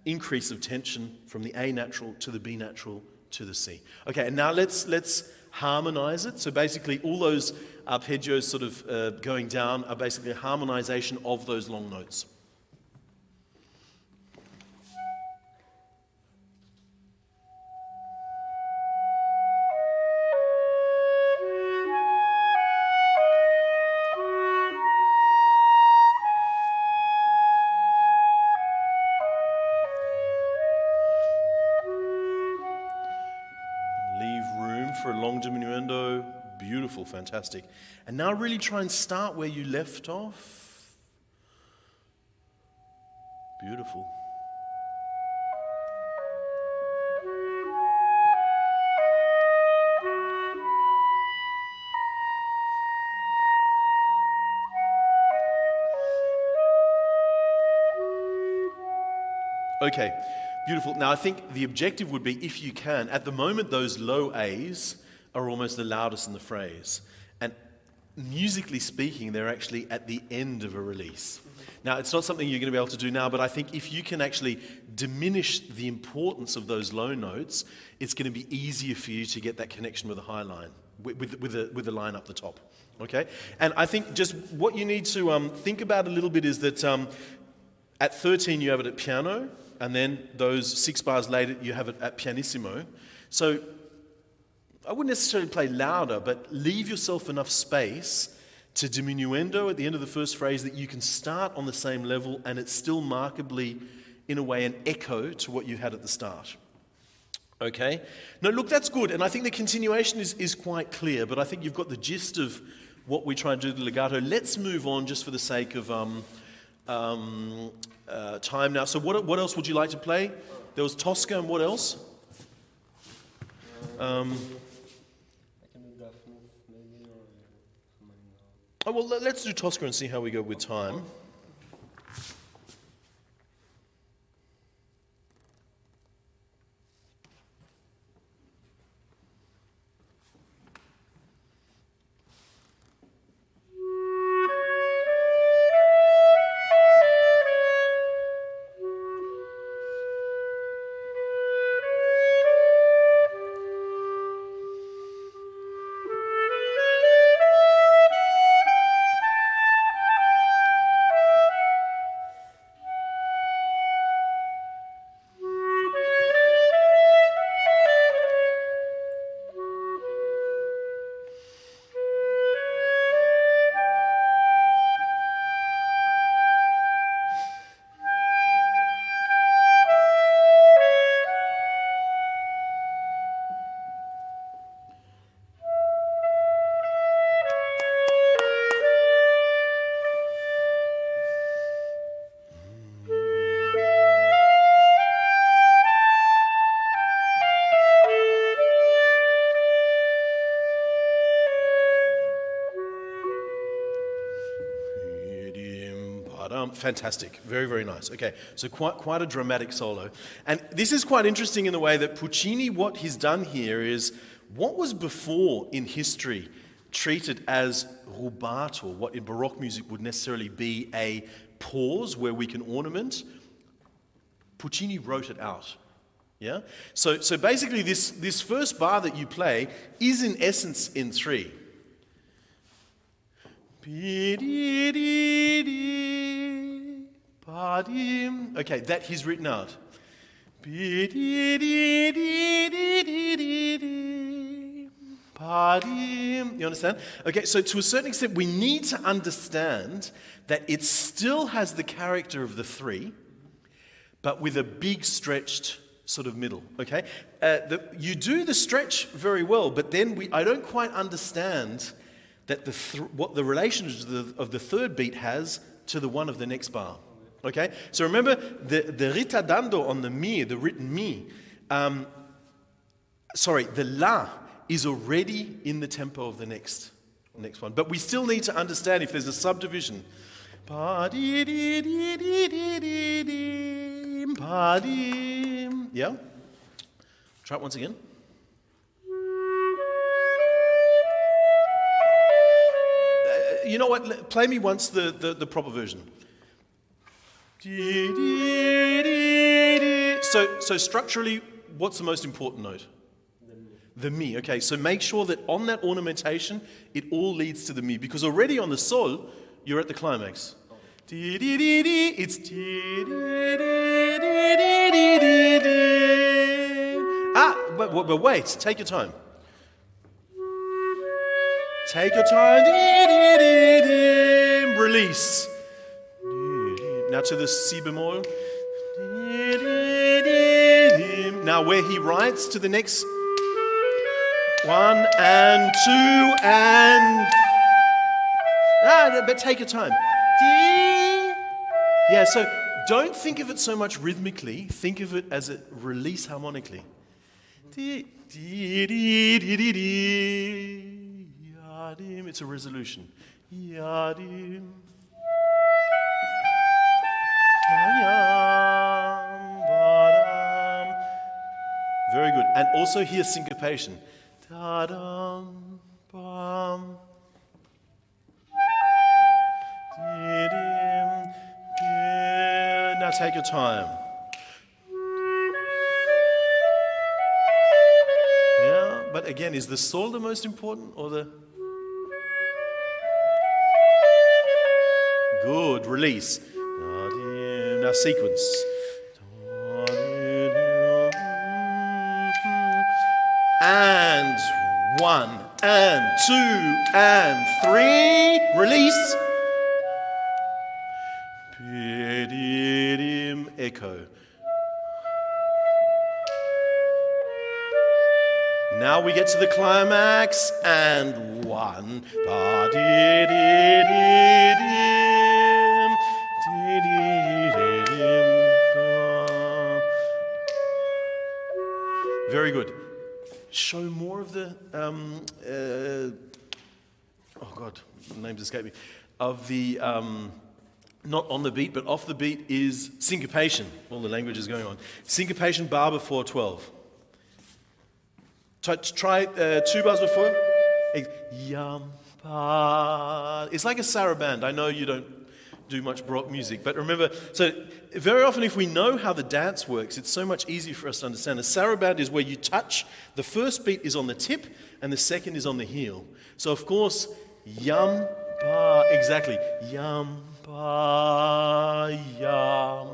increase of tension from the A natural to the B natural to the C. Okay, and now let's harmonize it. So basically all those arpeggios sort of going down are basically a harmonization of those long notes. For a long diminuendo, beautiful, fantastic. And now really try and start where you left off. Beautiful. Okay. Beautiful. Now, I think the objective would be, if you can, at the moment, those low A's are almost the loudest in the phrase. And musically speaking, they're actually at the end of a release. Now, it's not something you're going to be able to do now, but I think if you can actually diminish the importance of those low notes, it's going to be easier for you to get that connection with a high line, with the line up the top. Okay? And I think just what you need to think about a little bit is that at 13 you have it at piano, and then those 6 bars later you have it at pianissimo. So I wouldn't necessarily play louder, but leave yourself enough space to diminuendo at the end of the first phrase that you can start on the same level and it's still markedly, in a way, an echo to what you had at the start. Okay? No, look, that's good, and I think the continuation is quite clear, but I think you've got the gist of what we try and do with the legato. Let's move on just for the sake of time now. So what else would you like to play? There was Tosca, and what else? Oh, well, let's do Tosca and see how we go with time. Fantastic. Very, very nice. Okay, so quite a dramatic solo. And this is quite interesting in the way that Puccini, what he's done here is, what was before in history treated as rubato, what in Baroque music would necessarily be a pause where we can ornament, Puccini wrote it out. Yeah? So basically this first bar that you play is in essence in 3. Okay, that he's written out. You understand? Okay, so to a certain extent, we need to understand that it still has the character of the 3, but with a big stretched sort of middle. Okay, you do the stretch very well, but then I don't quite understand that what the relationship of the third beat has to the one of the next bar. Okay, so remember the ritardando on the mi, the written mi. The la is already in the tempo of the next one, but we still need to understand if there's a subdivision. Yeah. Try it once again. You know what? Play me once the proper version. So structurally, what's the most important note? The mi. Okay, so make sure that on that ornamentation, it all leads to the mi, because already on the sol, you're at the climax. It's but wait, take your time. Take your time. Release. Now to the si bemol. Now where he writes to the next 1 and 2 and... but take your time. Yeah, so don't think of it so much rhythmically. Think of it as a release harmonically. It's a resolution. Very good. And also here syncopation. Yeah, take your time. Yeah, but again, is the sol the most important or the... Good, release. Now sequence. And 1, and 2, and 3. Release. Echo. Now we get to the climax, and 1. Very good. Show more of the, oh God, the names escape me, of the, not on the beat, but off the beat is syncopation. All the language is going on. Syncopation bar before 12. Try 2 bars before. Yum, pa. It's like a saraband. I know you don't do much Baroque music, but remember, so very often if we know how the dance works, it's so much easier for us to understand. A saraband is where you touch, the first beat is on the tip, and the second is on the heel. So of course, yum, pa, exactly. Yum, pa, yum.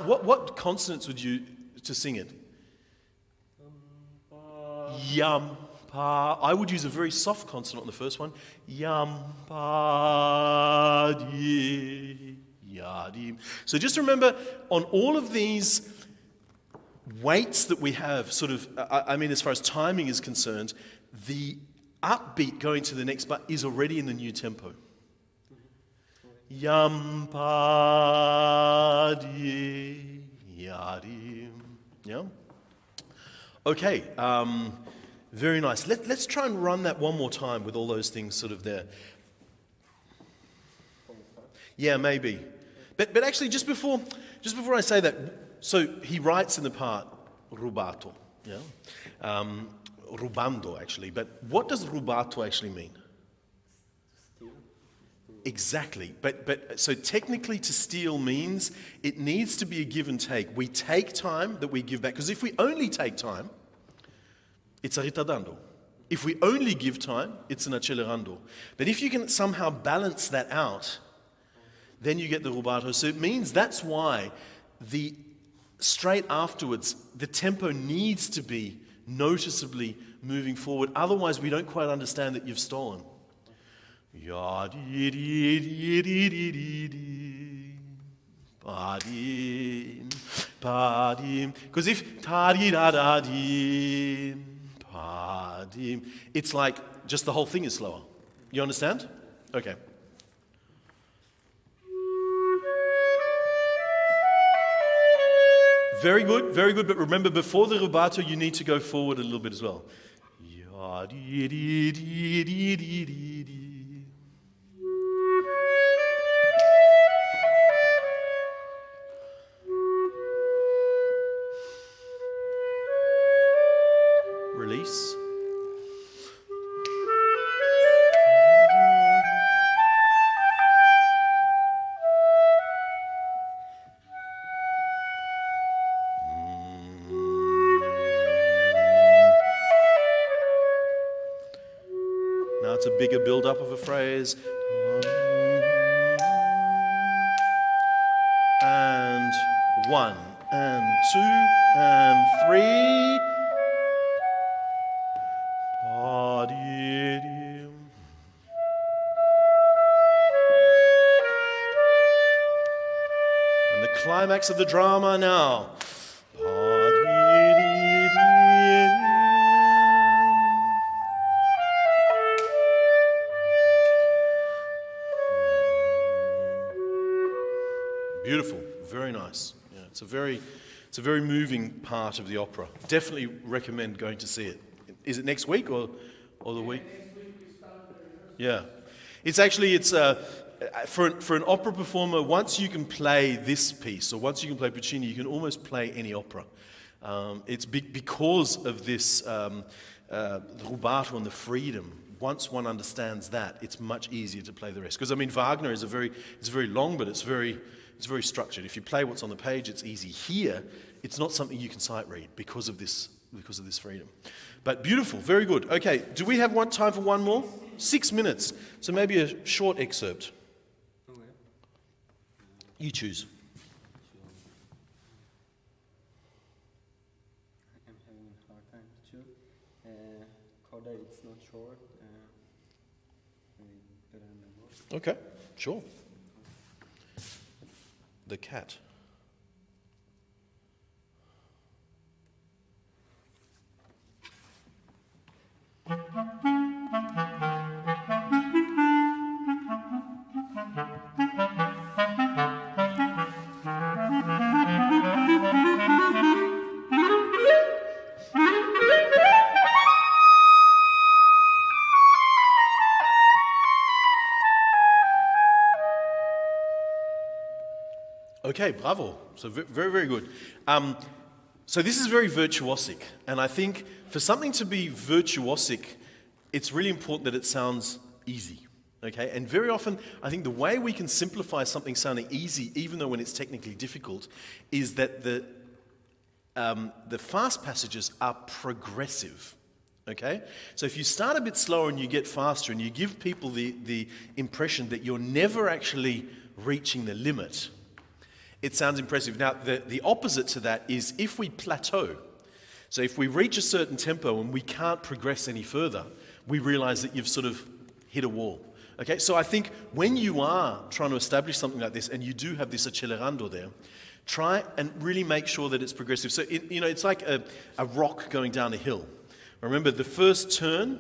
What consonants would you to sing it? Yum, pa. I would use a very soft consonant on the first one. Yum, pa, di, ya, di. So just remember, on all of these weights that we have, sort of, I mean, as far as timing is concerned, the upbeat going to the next bar is already in the new tempo. Yum, pa, di, ya, di. Yeah? Okay, very nice. Let's try and run that one more time with all those things sort of there. Yeah, maybe. But actually, just before I say that, so he writes in the part, rubato, yeah? Rubando, actually. But what does rubato actually mean? Exactly. But so technically to steal means it needs to be a give and take. We take time that we give back. Because if we only take time, it's a ritardando. If we only give time, it's an accelerando. But if you can somehow balance that out, then you get the rubato. So it means that's why the straight afterwards, the tempo needs to be noticeably moving forward. Otherwise, we don't quite understand that you've stolen. Because if it's like just the whole thing is slower. You understand? Okay. Very good, very good. But remember, before the rubato, you need to go forward a little bit as well. Release. Now it's a bigger build-up of a phrase. And 1, and 2, and 3. And the climax of the drama now. Beautiful, very nice. Yeah, it's a very moving part of the opera. Definitely recommend going to see it. Is it next week or the week? Next week we start the rehearsal. Yeah, it's for an opera performer. Once you can play this piece, or once you can play Puccini, you can almost play any opera. It's because of this rubato and the freedom once one understands that, it's much easier to play the rest. Because I mean, Wagner is it's very long, but it's very structured. If you play what's on the page, it's easy. Here, it's not something you can sight read because of this freedom. But beautiful, very good. Okay, do we have time for one more? 6 minutes. So maybe a short excerpt. Okay. You choose. I'm having a hard time to choose. Coda, it's not short. Maybe better than the word. Okay, sure. The cat. Okay, bravo. So very, very good. So this is very virtuosic, and I think for something to be virtuosic, it's really important that it sounds easy. Okay, and very often I think the way we can simplify something sounding easy, even though when it's technically difficult, is that the fast passages are progressive. Okay, so if you start a bit slower and you get faster, and you give people the impression that you're never actually reaching the limit, it sounds impressive. Now, the opposite to that is if we plateau. So if we reach a certain tempo and we can't progress any further, we realize that you've sort of hit a wall. Okay, so I think when you are trying to establish something like this and you do have this accelerando there, try and really make sure that it's progressive. So, it's like a rock going down a hill. Remember, the first turn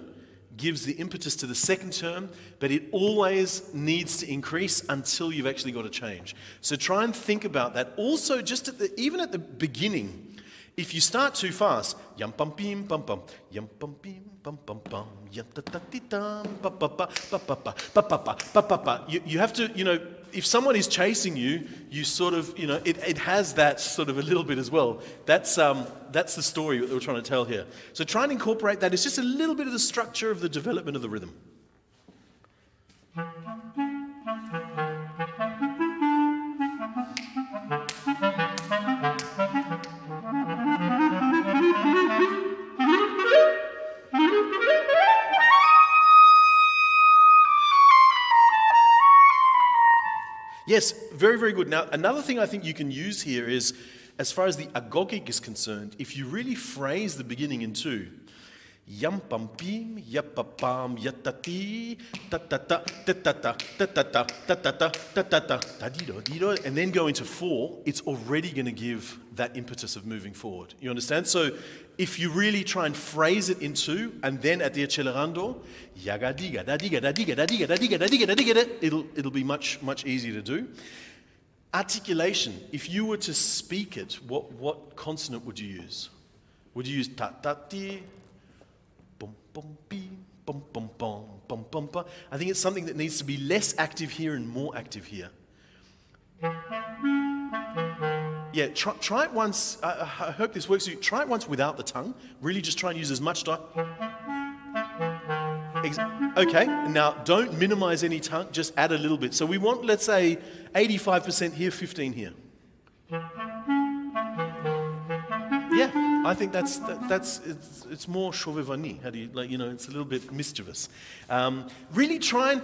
gives the impetus to the second term, but it always needs to increase until you've actually got a change. So try and think about that. Also, just even at the beginning, if you start too fast, yum pum bim pum pum, yum pum bim pum pum pum, yum ta ta ti tam pa pa pa pa pa pa pa pa pa pa pa. You have to, if someone is chasing you, you sort of, it has that sort of a little bit as well. That's the story that we're trying to tell here. So try and incorporate that. It's just a little bit of the structure of the development of the rhythm. Yes, very, very good. Now, another thing I think you can use here is, as far as the agogic is concerned, if you really phrase the beginning in two, yum pum pim, yapapam, yatati, ta ta ta ta ta ta ta ta ta ta ta ta ta ta ta dido, and then go into four, it's already going to give that impetus of moving forward. You understand? So if you really try and phrase it in two, and then at the accelerando, yaga diga da diga da diga da diga da diga da diga da diga da, it'll be much easier to do. Articulation. If you were to speak it, what consonant would you use? Would you use ta ta ti? Bum bum bee, bum bum bum bum bum bum. I think it's something that needs to be less active here and more active here. Yeah, try it once. I hope this works for you. Try it once without the tongue. Really just try and use as much time. Okay, now don't minimize any tongue, just add a little bit. So we want, let's say, 85% here, 15 here. Yeah, I think it's more chauvevani. How do you, it's a little bit mischievous. Really try and,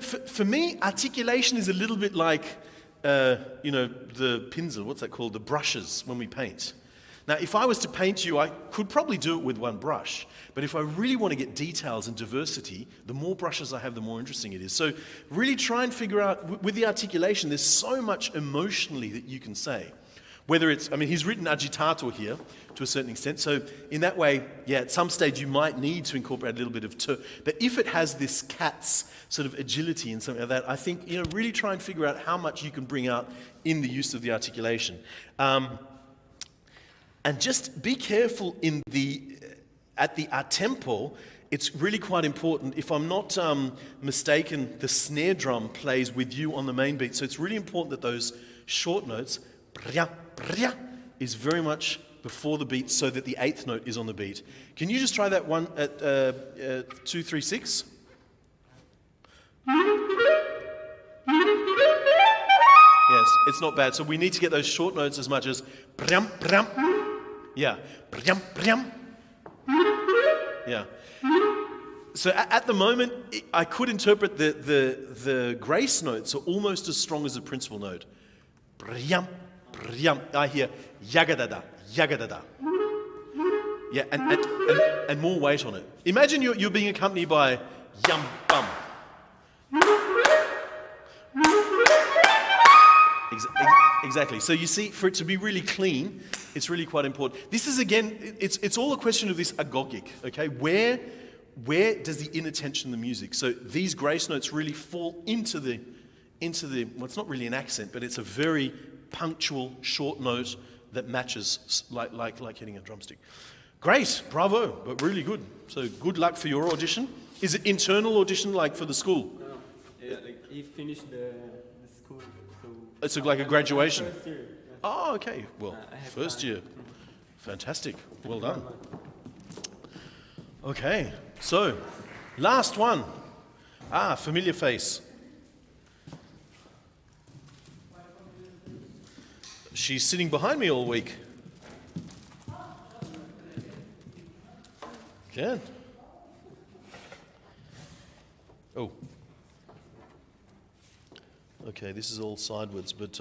for me, articulation is a little bit like, the pinsel, what's that called? The brushes when we paint. Now, if I was to paint you, I could probably do it with one brush. But if I really want to get details and diversity, the more brushes I have, the more interesting it is. So really try and figure out, with the articulation, there's so much emotionally that you can say. Whether it's, he's written agitato here to a certain extent. So in that way, yeah, at some stage you might need to incorporate a little bit of te. But if it has this cat's sort of agility and something like that, I think, really try and figure out how much you can bring out in the use of the articulation. And just be careful at the a tempo. It's really quite important. If I'm not mistaken, the snare drum plays with you on the main beat. So it's really important that those short notes, is very much before the beat, so that the eighth note is on the beat. Can you just try that one at 2, 3, 6? Yes, it's not bad. So we need to get those short notes as much as bram, bram. Yeah, bram, bram. Yeah. So at the moment, I could interpret the grace notes are almost as strong as the principal note. Bram, bram. I hear yagadada, yagadada. Yeah, and more weight on it. Imagine you're being accompanied by yum bum. Exactly. So you see, for it to be really clean, it's really quite important. This is again, it's all a question of this agogic. Okay, where does the inner tension of the music? So these grace notes really fall into the. Well, it's not really an accent, but it's a very punctual short note that matches like hitting a drumstick. Great, bravo, but really good. So good luck for your audition. Is it internal audition like for the school? No, like he finished the school, so It's like a graduation. first year. Oh, okay. Well, I have first time. year. Fantastic. Well done. Okay, so last one. Familiar face. She's sitting behind me all week. Ken. Oh. Okay, this is all sideways, but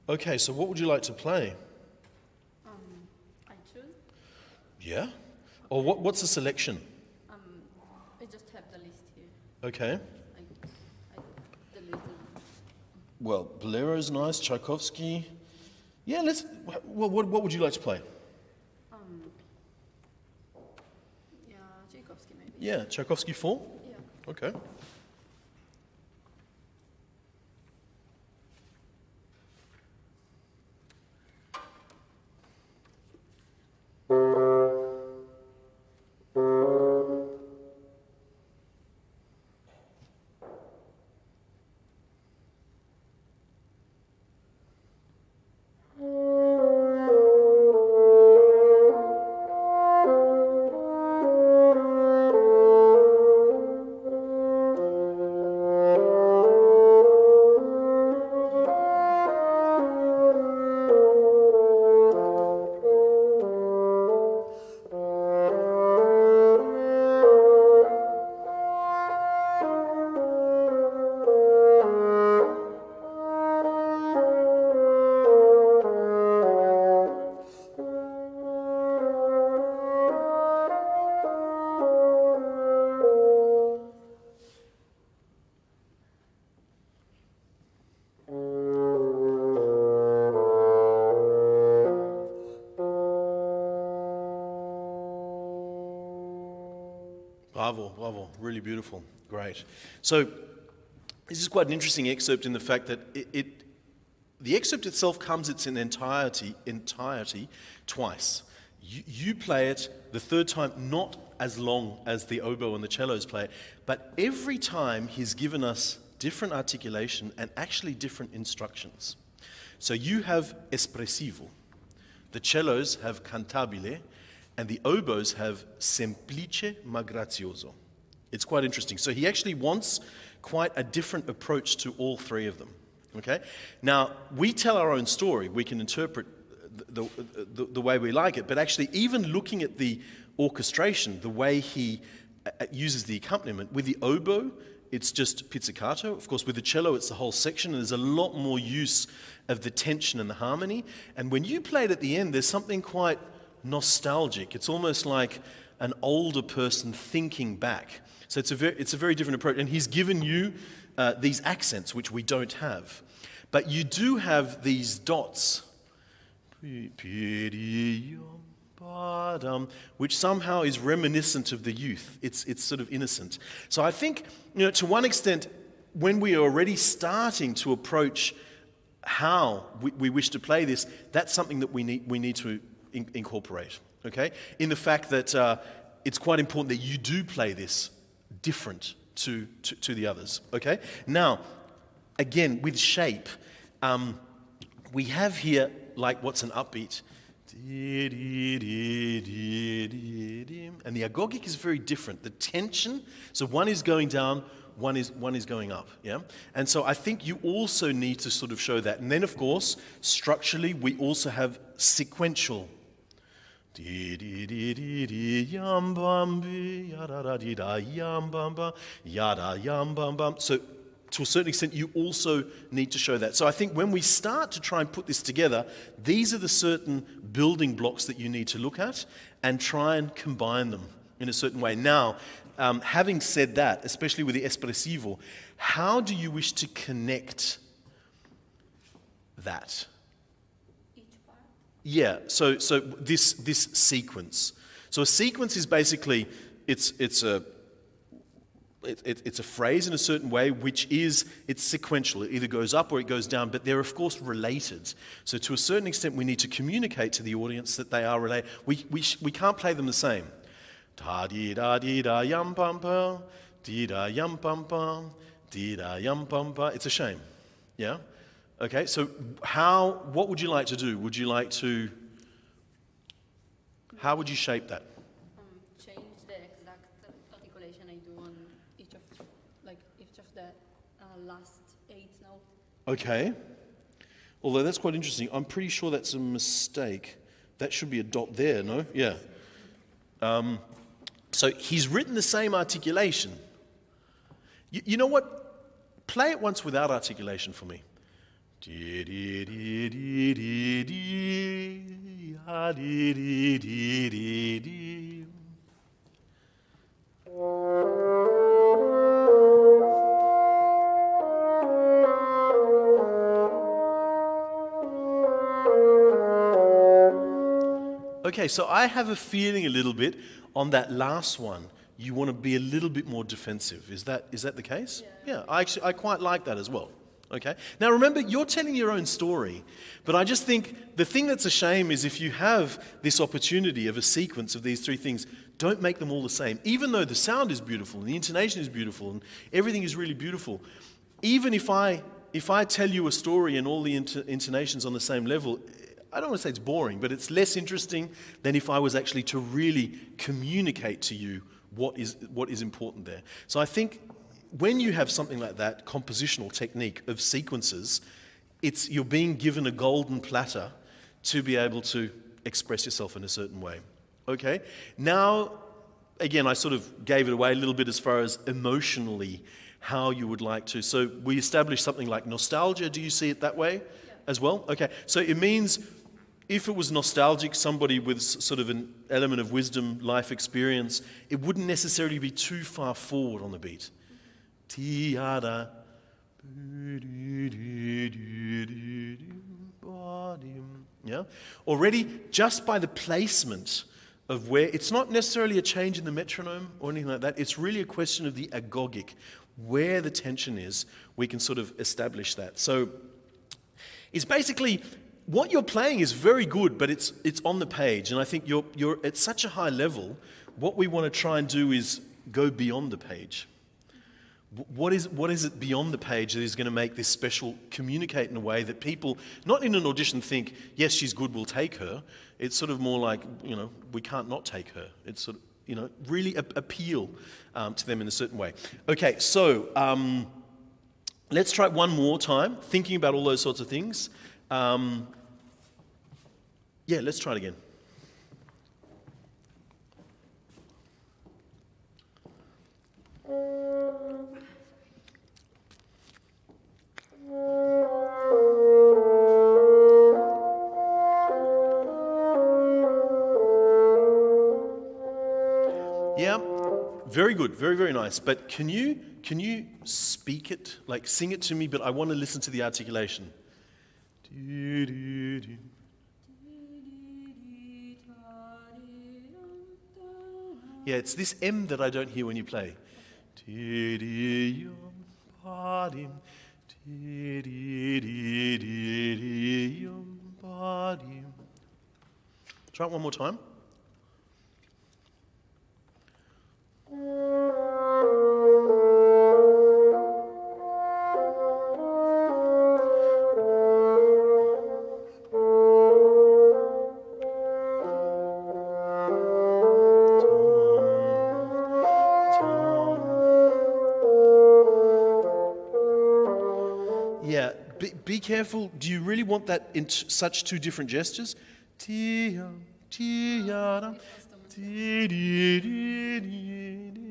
okay, so what would you like to play? I choose. Yeah? Or what's the selection? I just have the list here. Okay. The list. Well, Bolero's nice, Tchaikovsky. Yeah, what would you like to play? Yeah, Tchaikovsky maybe. Yeah, Tchaikovsky 4? Yeah. Okay. Bravo, bravo. Really beautiful. Great. So this is quite an interesting excerpt in the fact that the excerpt itself comes its entirety twice. You play it the third time, not as long as the oboe and the cellos play it, but every time he's given us different articulation and actually different instructions. So you have espressivo, the cellos have cantabile, and the oboes have semplice ma grazioso. It's quite interesting. So he actually wants quite a different approach to all three of them. Okay? Now, we tell our own story. We can interpret the way we like it, but actually even looking at the orchestration, the way he uses the accompaniment, with the oboe, it's just pizzicato. Of course, with the cello, it's the whole section, and there's a lot more use of the tension and the harmony. And when you play it at the end, there's something quite nostalgic. It's almost like an older person thinking back. So it's a very different approach. And he's given you these accents, which we don't have. But you do have these dots, which somehow is reminiscent of the youth. It's sort of innocent. So I think, to one extent, when we are already starting to approach how we wish to play this, that's something that we need to incorporate. Okay, in the fact that it's quite important that you do play this different to the others. Okay, now again, with shape, we have here like what's an upbeat. And the agogic is very different. The tension, so one is going down, one is going up, yeah? And so I think you also need to sort of show that. And then, of course, structurally, we also have sequential. So to a certain extent, you also need to show that. So I think when we start to try and put this together, these are the certain building blocks that you need to look at and try and combine them in a certain way. Now, having said that, especially with the espressivo, how do you wish to connect that? Each part. Yeah, so this sequence. So a sequence is basically, it's a phrase in a certain way it's sequential. It either goes up or it goes down, but they're of course related. So to a certain extent we need to communicate to the audience that they are related. We can't play them the same. Da dee da dee da yum bum bum, dee da yum bum bum, dee da yum bum bum. It's a shame. Yeah? Okay, so what would you like to do? How would you shape that? Change the exact articulation I do on each of the last 8 notes. Okay. Although that's quite interesting. I'm pretty sure that's a mistake. That should be a dot there, no? Yeah. So he's written the same articulation. You know what? Play it once without articulation for me. Okay, so I have a feeling a little bit on that last one. You want to be a little bit more defensive. Is that the case? Yeah, I quite like that as well. Okay. Now remember, you're telling your own story, but I just think the thing that's a shame is if you have this opportunity of a sequence of these 3 things, don't make them all the same. Even though the sound is beautiful and the intonation is beautiful and everything is really beautiful, even if I tell you a story and all the intonations on the same level, I don't want to say it's boring, but it's less interesting than if I was actually to really communicate to you what is important there. So I think when you have something like that, compositional technique of sequences, you're being given a golden platter to be able to express yourself in a certain way. Okay? Now, again, I sort of gave it away a little bit as far as emotionally how you would like to. So we established something like nostalgia. Do you see it that way as well? Okay. So it means if it was nostalgic, somebody with sort of an element of wisdom, life experience, it wouldn't necessarily be too far forward on the beat. Tiada. Yeah? Already, just by the placement of where, it's not necessarily a change in the metronome or anything like that, it's really a question of the agogic. Where the tension is, we can sort of establish that. So it's basically, what you're playing is very good, but it's on the page. And I think you're at such a high level, what we want to try and do is go beyond the page. What is it beyond the page that is going to make this special communicate in a way that people, not in an audition, think, yes, she's good, we'll take her. It's sort of more like, we can't not take her. It's sort of, really appeal to them in a certain way. Okay, so let's try it one more time, thinking about all those sorts of things. Let's try it again. Yeah, very good, very, very nice. But can you speak it, like sing it to me, but I want to listen to the articulation. Yeah, it's this M that I don't hear when you play. Try it one more time. be careful. Do you really want that in such two different gestures? Tia, tia, ti, di, di, di, di.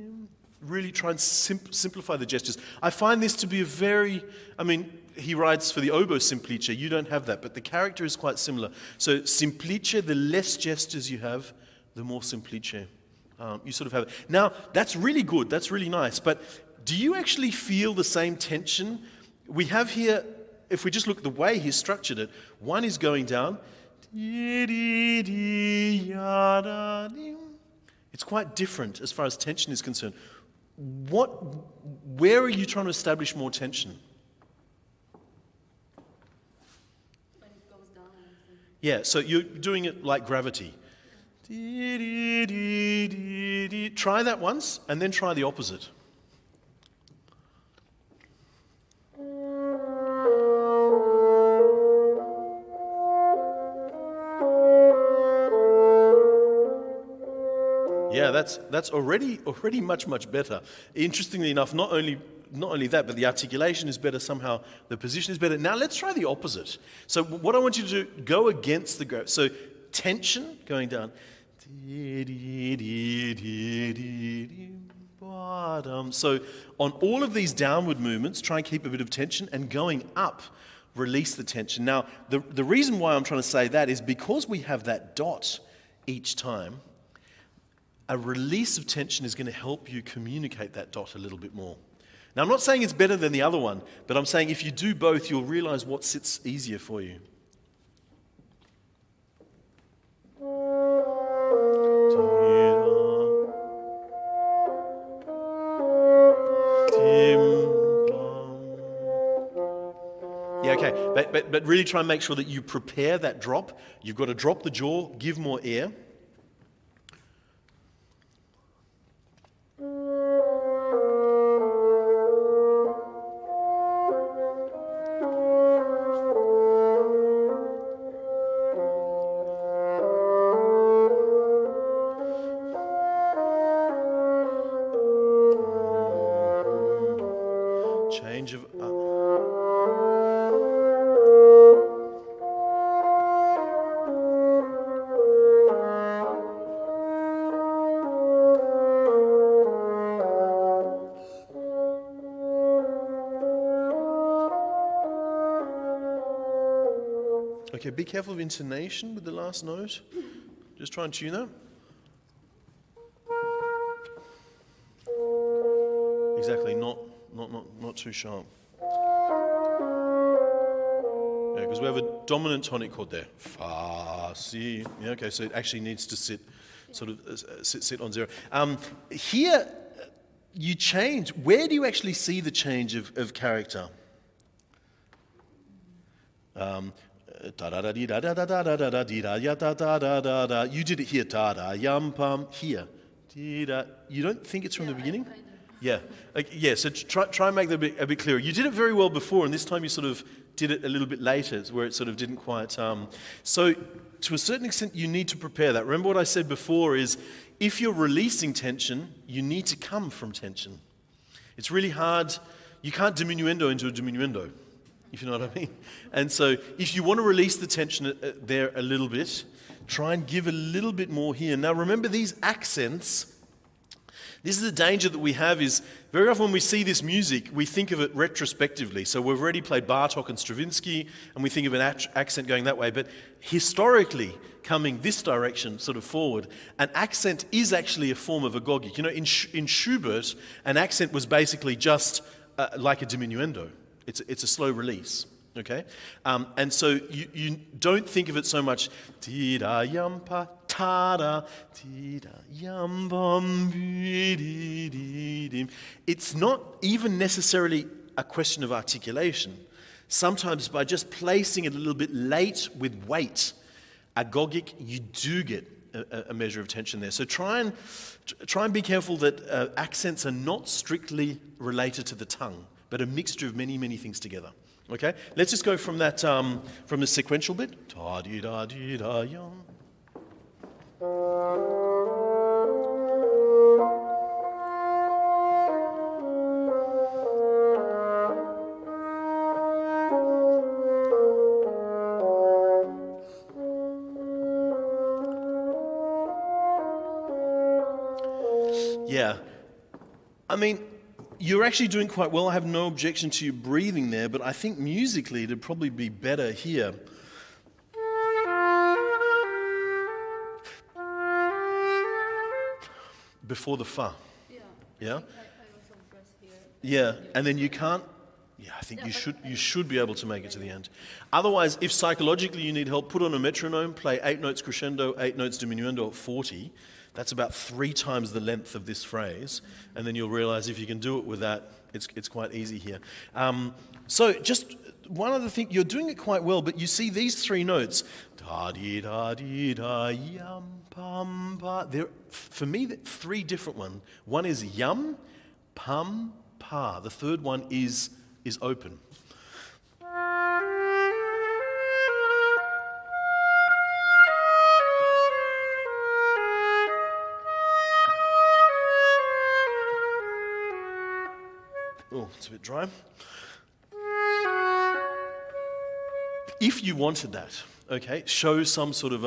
Really try and simplify the gestures. I find this to be a very, he writes for the oboe simplice. You don't have that, but the character is quite similar. So simplice, the less gestures you have, the more simplice you sort of have it. Now, that's really good. That's really nice. But do you actually feel the same tension? We have here, if we just look at the way he's structured it, one is going down. It's quite different as far as tension is concerned. Where are you trying to establish more tension? When it goes down. Yeah, so you're doing it like gravity. Try that once, and then try the opposite. Yeah, that's already much better. Interestingly enough, not only that, but the articulation is better somehow. The position is better. Now let's try the opposite. So what I want you to do, go against the graph. So tension going down. So on all of these downward movements, try and keep a bit of tension, and going up, release the tension. Now the reason why I'm trying to say that is because we have that dot each time. A release of tension is going to help you communicate that dot a little bit more. Now, I'm not saying it's better than the other one, but I'm saying if you do both, you'll realize what sits easier for you. Yeah, okay, but really try and make sure that you prepare that drop. You've got to drop the jaw, give more air. Change of Okay, be careful of intonation with the last note. Just try and tune that. Exactly, not too sharp. Yeah, because we have a dominant tonic chord there. Fa, si. Yeah, okay, so it actually needs to sit on zero. Here, you change. Where do you actually see the change of character? You did it here. Here. You don't think it's from the beginning? Yeah. So try and make that a bit clearer. You did it very well before, and this time you sort of did it a little bit later, where it sort of didn't quite. So to a certain extent, you need to prepare that. Remember what I said before is, if you're releasing tension, you need to come from tension. It's really hard. You can't diminuendo into a diminuendo, if you know what I mean. And so if you want to release the tension there a little bit, try and give a little bit more here. Now remember, these accents, this is the danger that we have, is very often when we see this music, we think of it retrospectively. So we've already played Bartók and Stravinsky, and we think of an accent going that way. But historically, coming this direction, sort of forward, an accent is actually a form of agogic. You know, in Schubert, an accent was basically just like a diminuendo. It's a slow release. Okay? And so you don't think of it so much, ti-da yampa ta-da, ti-da yambam bi-di-di-dim. It's not even necessarily a question of articulation. Sometimes by just placing it a little bit late with weight, agogic, you do get a measure of tension there. So try and be careful that accents are not strictly related to the tongue, but a mixture of many, many things together. Okay, let's just go from that, from the sequential bit. Ta di da di da yum. Yeah. I mean, you're actually doing quite well. I have no objection to you breathing there, but I think musically it'd probably be better here. Before the fa. Yeah. Yeah? I also press here. Yeah, and then you can't. Yeah, I think you should be able to make it to the end. Otherwise, if psychologically you need help, put on a metronome, play 8 notes crescendo, 8 notes diminuendo at 40. That's about 3 times the length of this phrase, and then you'll realize if you can do it with that, it's quite easy here. So just one other thing, you're doing it quite well, but you see these 3 notes, da dee da dee da yum pum pa. They're for me 3 different ones. One is yum, pum, pa. The third one is open. Oh, it's a bit dry. If you wanted that, okay, show some sort of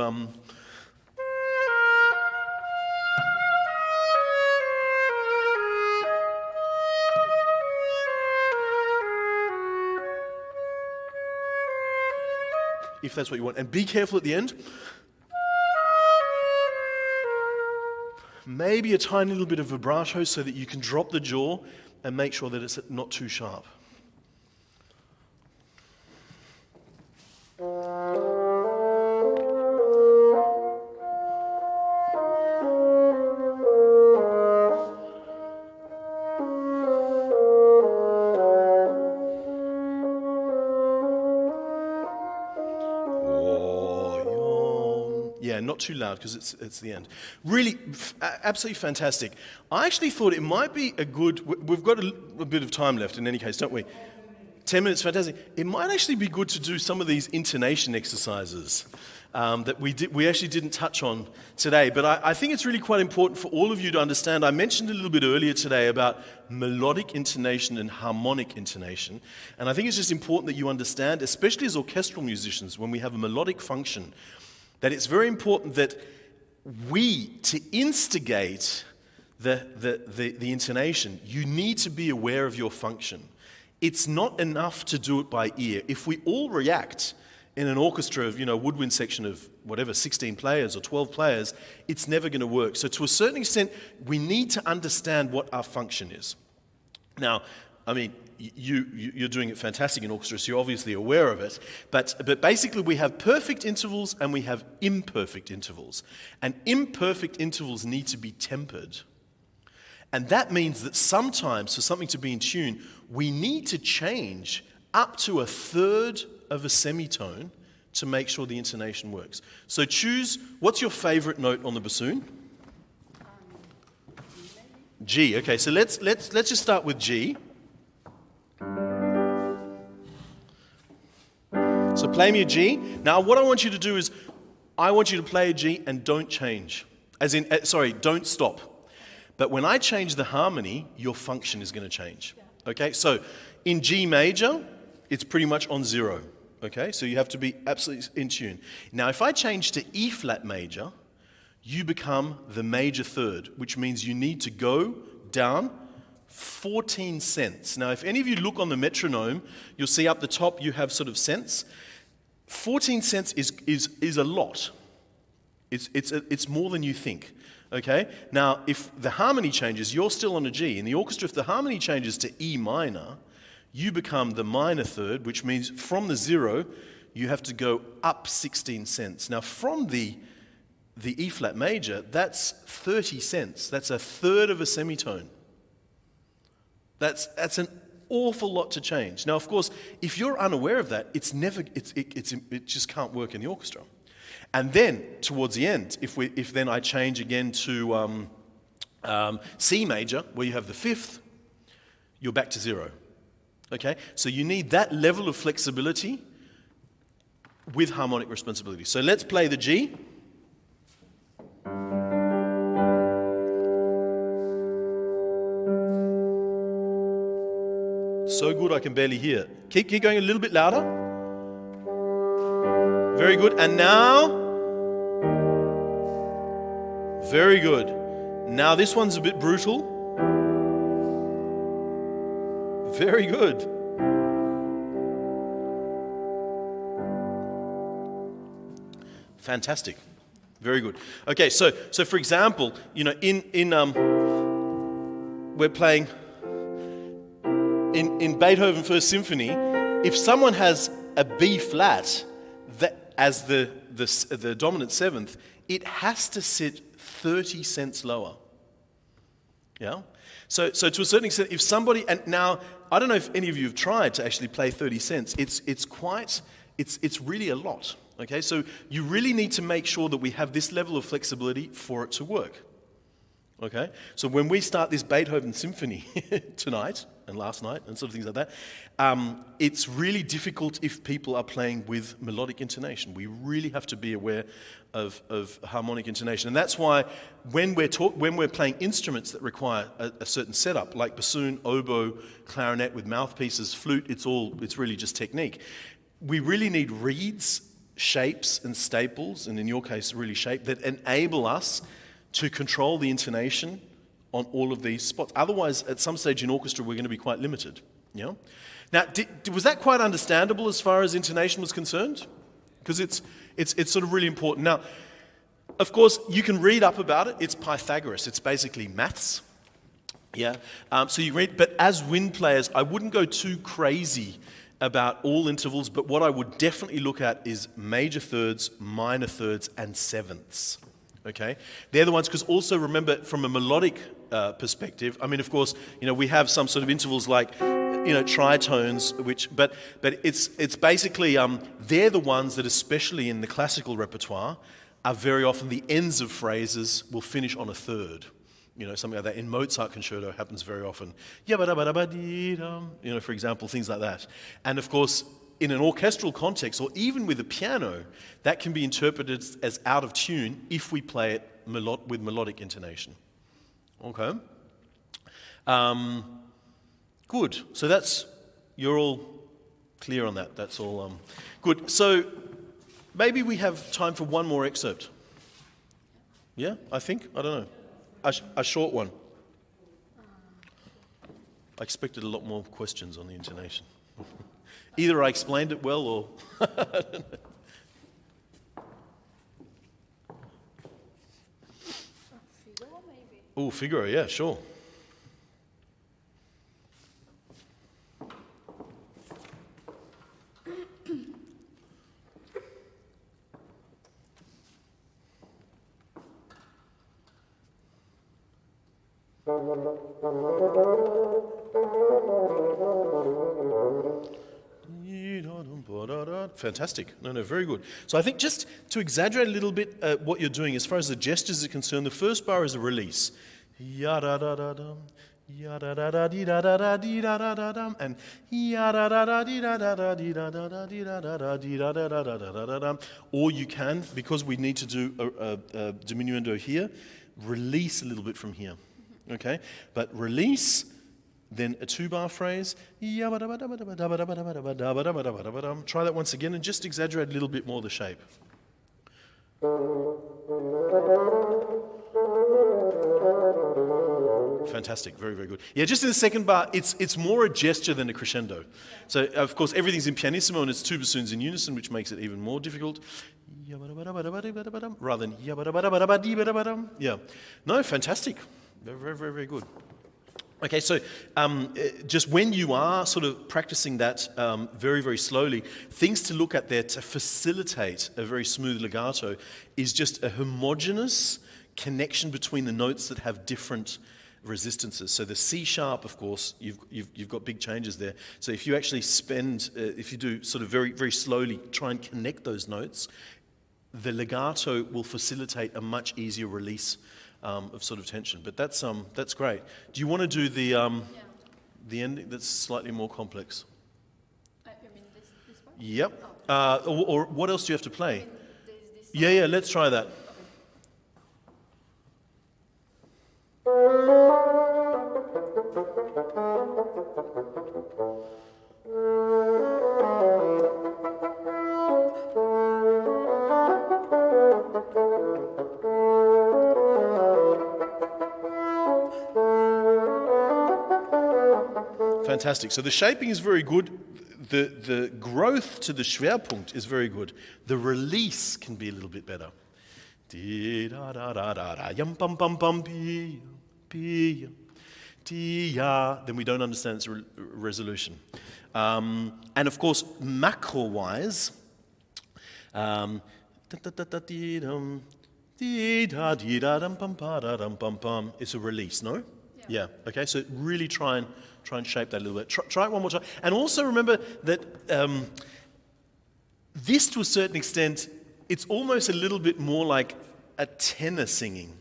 if that's what you want. And be careful at the end. Maybe a tiny little bit of vibrato so that you can drop the jaw and make sure that it's not too sharp. Yeah, not too loud because it's the end. Really, absolutely fantastic. I actually thought it might be a good. We've got a bit of time left in any case, don't we? 10 minutes, fantastic. It might actually be good to do some of these intonation exercises that we actually didn't touch on today. But I think it's really quite important for all of you to understand. I mentioned a little bit earlier today about melodic intonation and harmonic intonation. And I think it's just important that you understand, especially as orchestral musicians, when we have a melodic function, that it's very important that to instigate the intonation, you need to be aware of your function. It's not enough to do it by ear. If we all react in an orchestra of, woodwind section of whatever, 16 players or 12 players, it's never going to work. So to a certain extent, we need to understand what our function is. Now, I mean, you're doing it fantastic in orchestra, so you're obviously aware of it. But basically, we have perfect intervals and we have imperfect intervals. And imperfect intervals need to be tempered. And that means that sometimes, for something to be in tune, we need to change up to a third of a semitone to make sure the intonation works. So choose, what's your favorite note on the bassoon? G. Okay, so let's just start with G. So play me a G. Now what I want you to do is, I want you to play a G and don't change. Don't stop. But when I change the harmony, your function is going to change. Okay, so in G major, it's pretty much on 0. Okay, so you have to be absolutely in tune. Now if I change to E flat major, you become the major third, which means you need to go down 14 cents. Now, if any of you look on the metronome, you'll see up the top you have sort of cents. 14 cents is a lot. It's more than you think. Okay? Now, if the harmony changes, you're still on a G. In the orchestra, if the harmony changes to E minor, you become the minor third, which means from the 0, you have to go up 16 cents. Now, from the E flat major, that's 30 cents. That's a third of a semitone. That's an awful lot to change. Now, of course, if you're unaware of that, it just can't work in the orchestra. And then towards the end, if then I change again to C major, where you have the 5th, you're back to 0. Okay, so you need that level of flexibility with harmonic responsibility. So let's play the G. So good I can barely hear. Keep going a little bit louder. Very good. And now, very good. Now this one's a bit brutal. Very good. Fantastic. Very good. Okay, so for example, you know, we're playing in Beethoven First Symphony. If someone has a B flat as the dominant seventh, it has to sit 30 cents lower. Yeah. So to a certain extent, if somebody, and now I don't know if any of you have tried to actually play 30 cents. It's really a lot. Okay, so you really need to make sure that we have this level of flexibility for it to work. Okay, so when we start this Beethoven symphony tonight and last night and sort of things like that, it's really difficult if people are playing with melodic intonation. We really have to be aware of harmonic intonation, and that's why when we're playing instruments that require a certain setup, like bassoon, oboe, clarinet with mouthpieces, flute, it's really just technique. We really need reeds, shapes and staples, and in your case, really shape, that enable us to control the intonation on all of these spots. Otherwise, at some stage in orchestra, we're going to be quite limited. Yeah. Now, was that quite understandable as far as intonation was concerned? Because it's sort of really important. Now, of course, you can read up about it. It's Pythagoras. It's basically maths. Yeah. So you read, but as wind players, I wouldn't go too crazy about all intervals, but what I would definitely look at is major thirds, minor thirds, and sevenths. Okay? They're the ones, because also remember, from a melodic perspective, I mean, of course, you know, we have some sort of intervals like, you know, tritones, but it's basically, they're the ones that, especially in the classical repertoire, are very often the ends of phrases will finish on a third. You know, something like that. In Mozart concerto happens very often. You know, for example, things like that. And of course, in an orchestral context, or even with a piano, that can be interpreted as out of tune if we play it with melodic intonation. Okay? Good. So you're all clear on that. That's all good. So maybe we have time for one more excerpt. Yeah, I think? I don't know. A short one. I expected a lot more questions on the intonation. Either I explained it well or... Figaro, maybe? Oh, Figaro, yeah, sure. Fantastic. No, very good. So I think just to exaggerate a little bit what you're doing as far as the gestures are concerned, the first bar is a release. Ya-da-da-da-dum, ya-da-da-da-dee-da-da-da-dee-da-da-da-dum, and ya-da-da-da-dee-da-da-da-dee-da-da-da-dee-da-da-da-dee-da-da-da-dee-da-da-da-dum. Or you can, because we need to do a diminuendo here, release a little bit from here. Okay? But release, then a two-bar phrase. Try that once again and just exaggerate a little bit more the shape. Fantastic, very, very good. Yeah, just in the second bar, it's more a gesture than a crescendo. So, of course, everything's in pianissimo and it's two bassoons in unison, which makes it even more difficult. Rather than yeah. No, fantastic. Very, very, very, very good. Okay, so just when you are sort of practicing that very, very slowly, things to look at there to facilitate a very smooth legato is just a homogeneous connection between the notes that have different resistances. So the C sharp, of course, you've got big changes there. So if you actually if you do sort of very, very slowly try and connect those notes, the legato will facilitate a much easier release of sort of tension. But that's great. Do you want to do the ending that's slightly more complex? You mean this part? Yep. Or what else do you have to play? This Yeah, let's try that. Fantastic. So the shaping is very good. The growth to the Schwerpunkt is very good. The release can be a little bit better. Yum pum pum pum pi pi ya. Then we don't understand its resolution. And of course, macro-wise, it's a release, no? Yeah. Okay. So really try and shape that a little bit. Try it one more time. And also remember that this, to a certain extent, it's almost a little bit more like a tenor singing.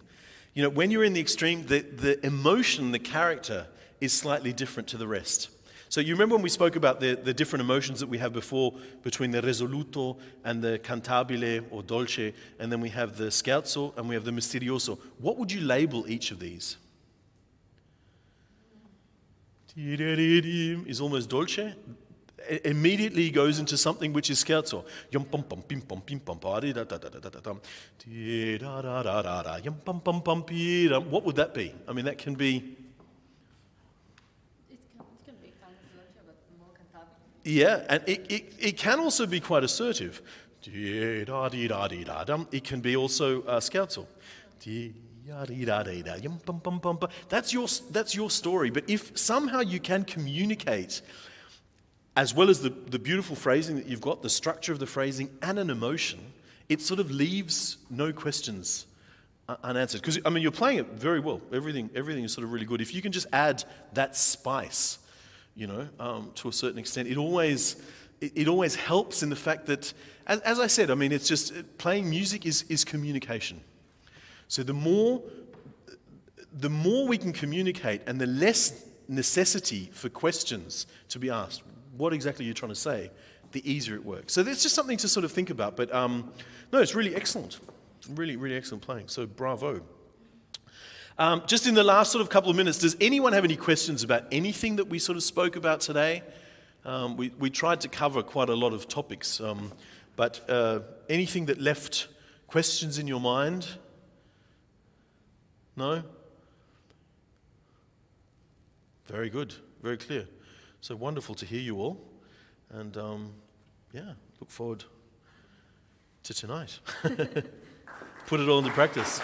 You know, when you're in the extreme, the emotion, the character is slightly different to the rest. So you remember when we spoke about the different emotions that we have before between the risoluto and the cantabile or dolce, and then we have the scherzo and we have the misterioso. What would you label each of these? Is almost dolce. It immediately goes into something which is scherzo. What would that be? I mean, that can be... It can be kind of dolce, but more cantabile. Yeah, and it can also be quite assertive. It can be also scherzo. That's your story. But if somehow you can communicate, as well as the beautiful phrasing that you've got, the structure of the phrasing, and an emotion, it sort of leaves no questions unanswered. Because, I mean, you're playing it very well. Everything is sort of really good. If you can just add that spice, you know, to a certain extent, it always helps in the fact that, as I said, I mean, it's just playing music is communication. So the more we can communicate and the less necessity for questions to be asked, what exactly you're trying to say, the easier it works. So that's just something to sort of think about. But no, it's really excellent. Really, really excellent playing. So bravo. Just in the last sort of couple of minutes, does anyone have any questions about anything that we sort of spoke about today? We tried to cover quite a lot of topics. But anything that left questions in your mind? No? Very good. Very clear. So wonderful to hear you all. And yeah, look forward to tonight. Put it all into practice.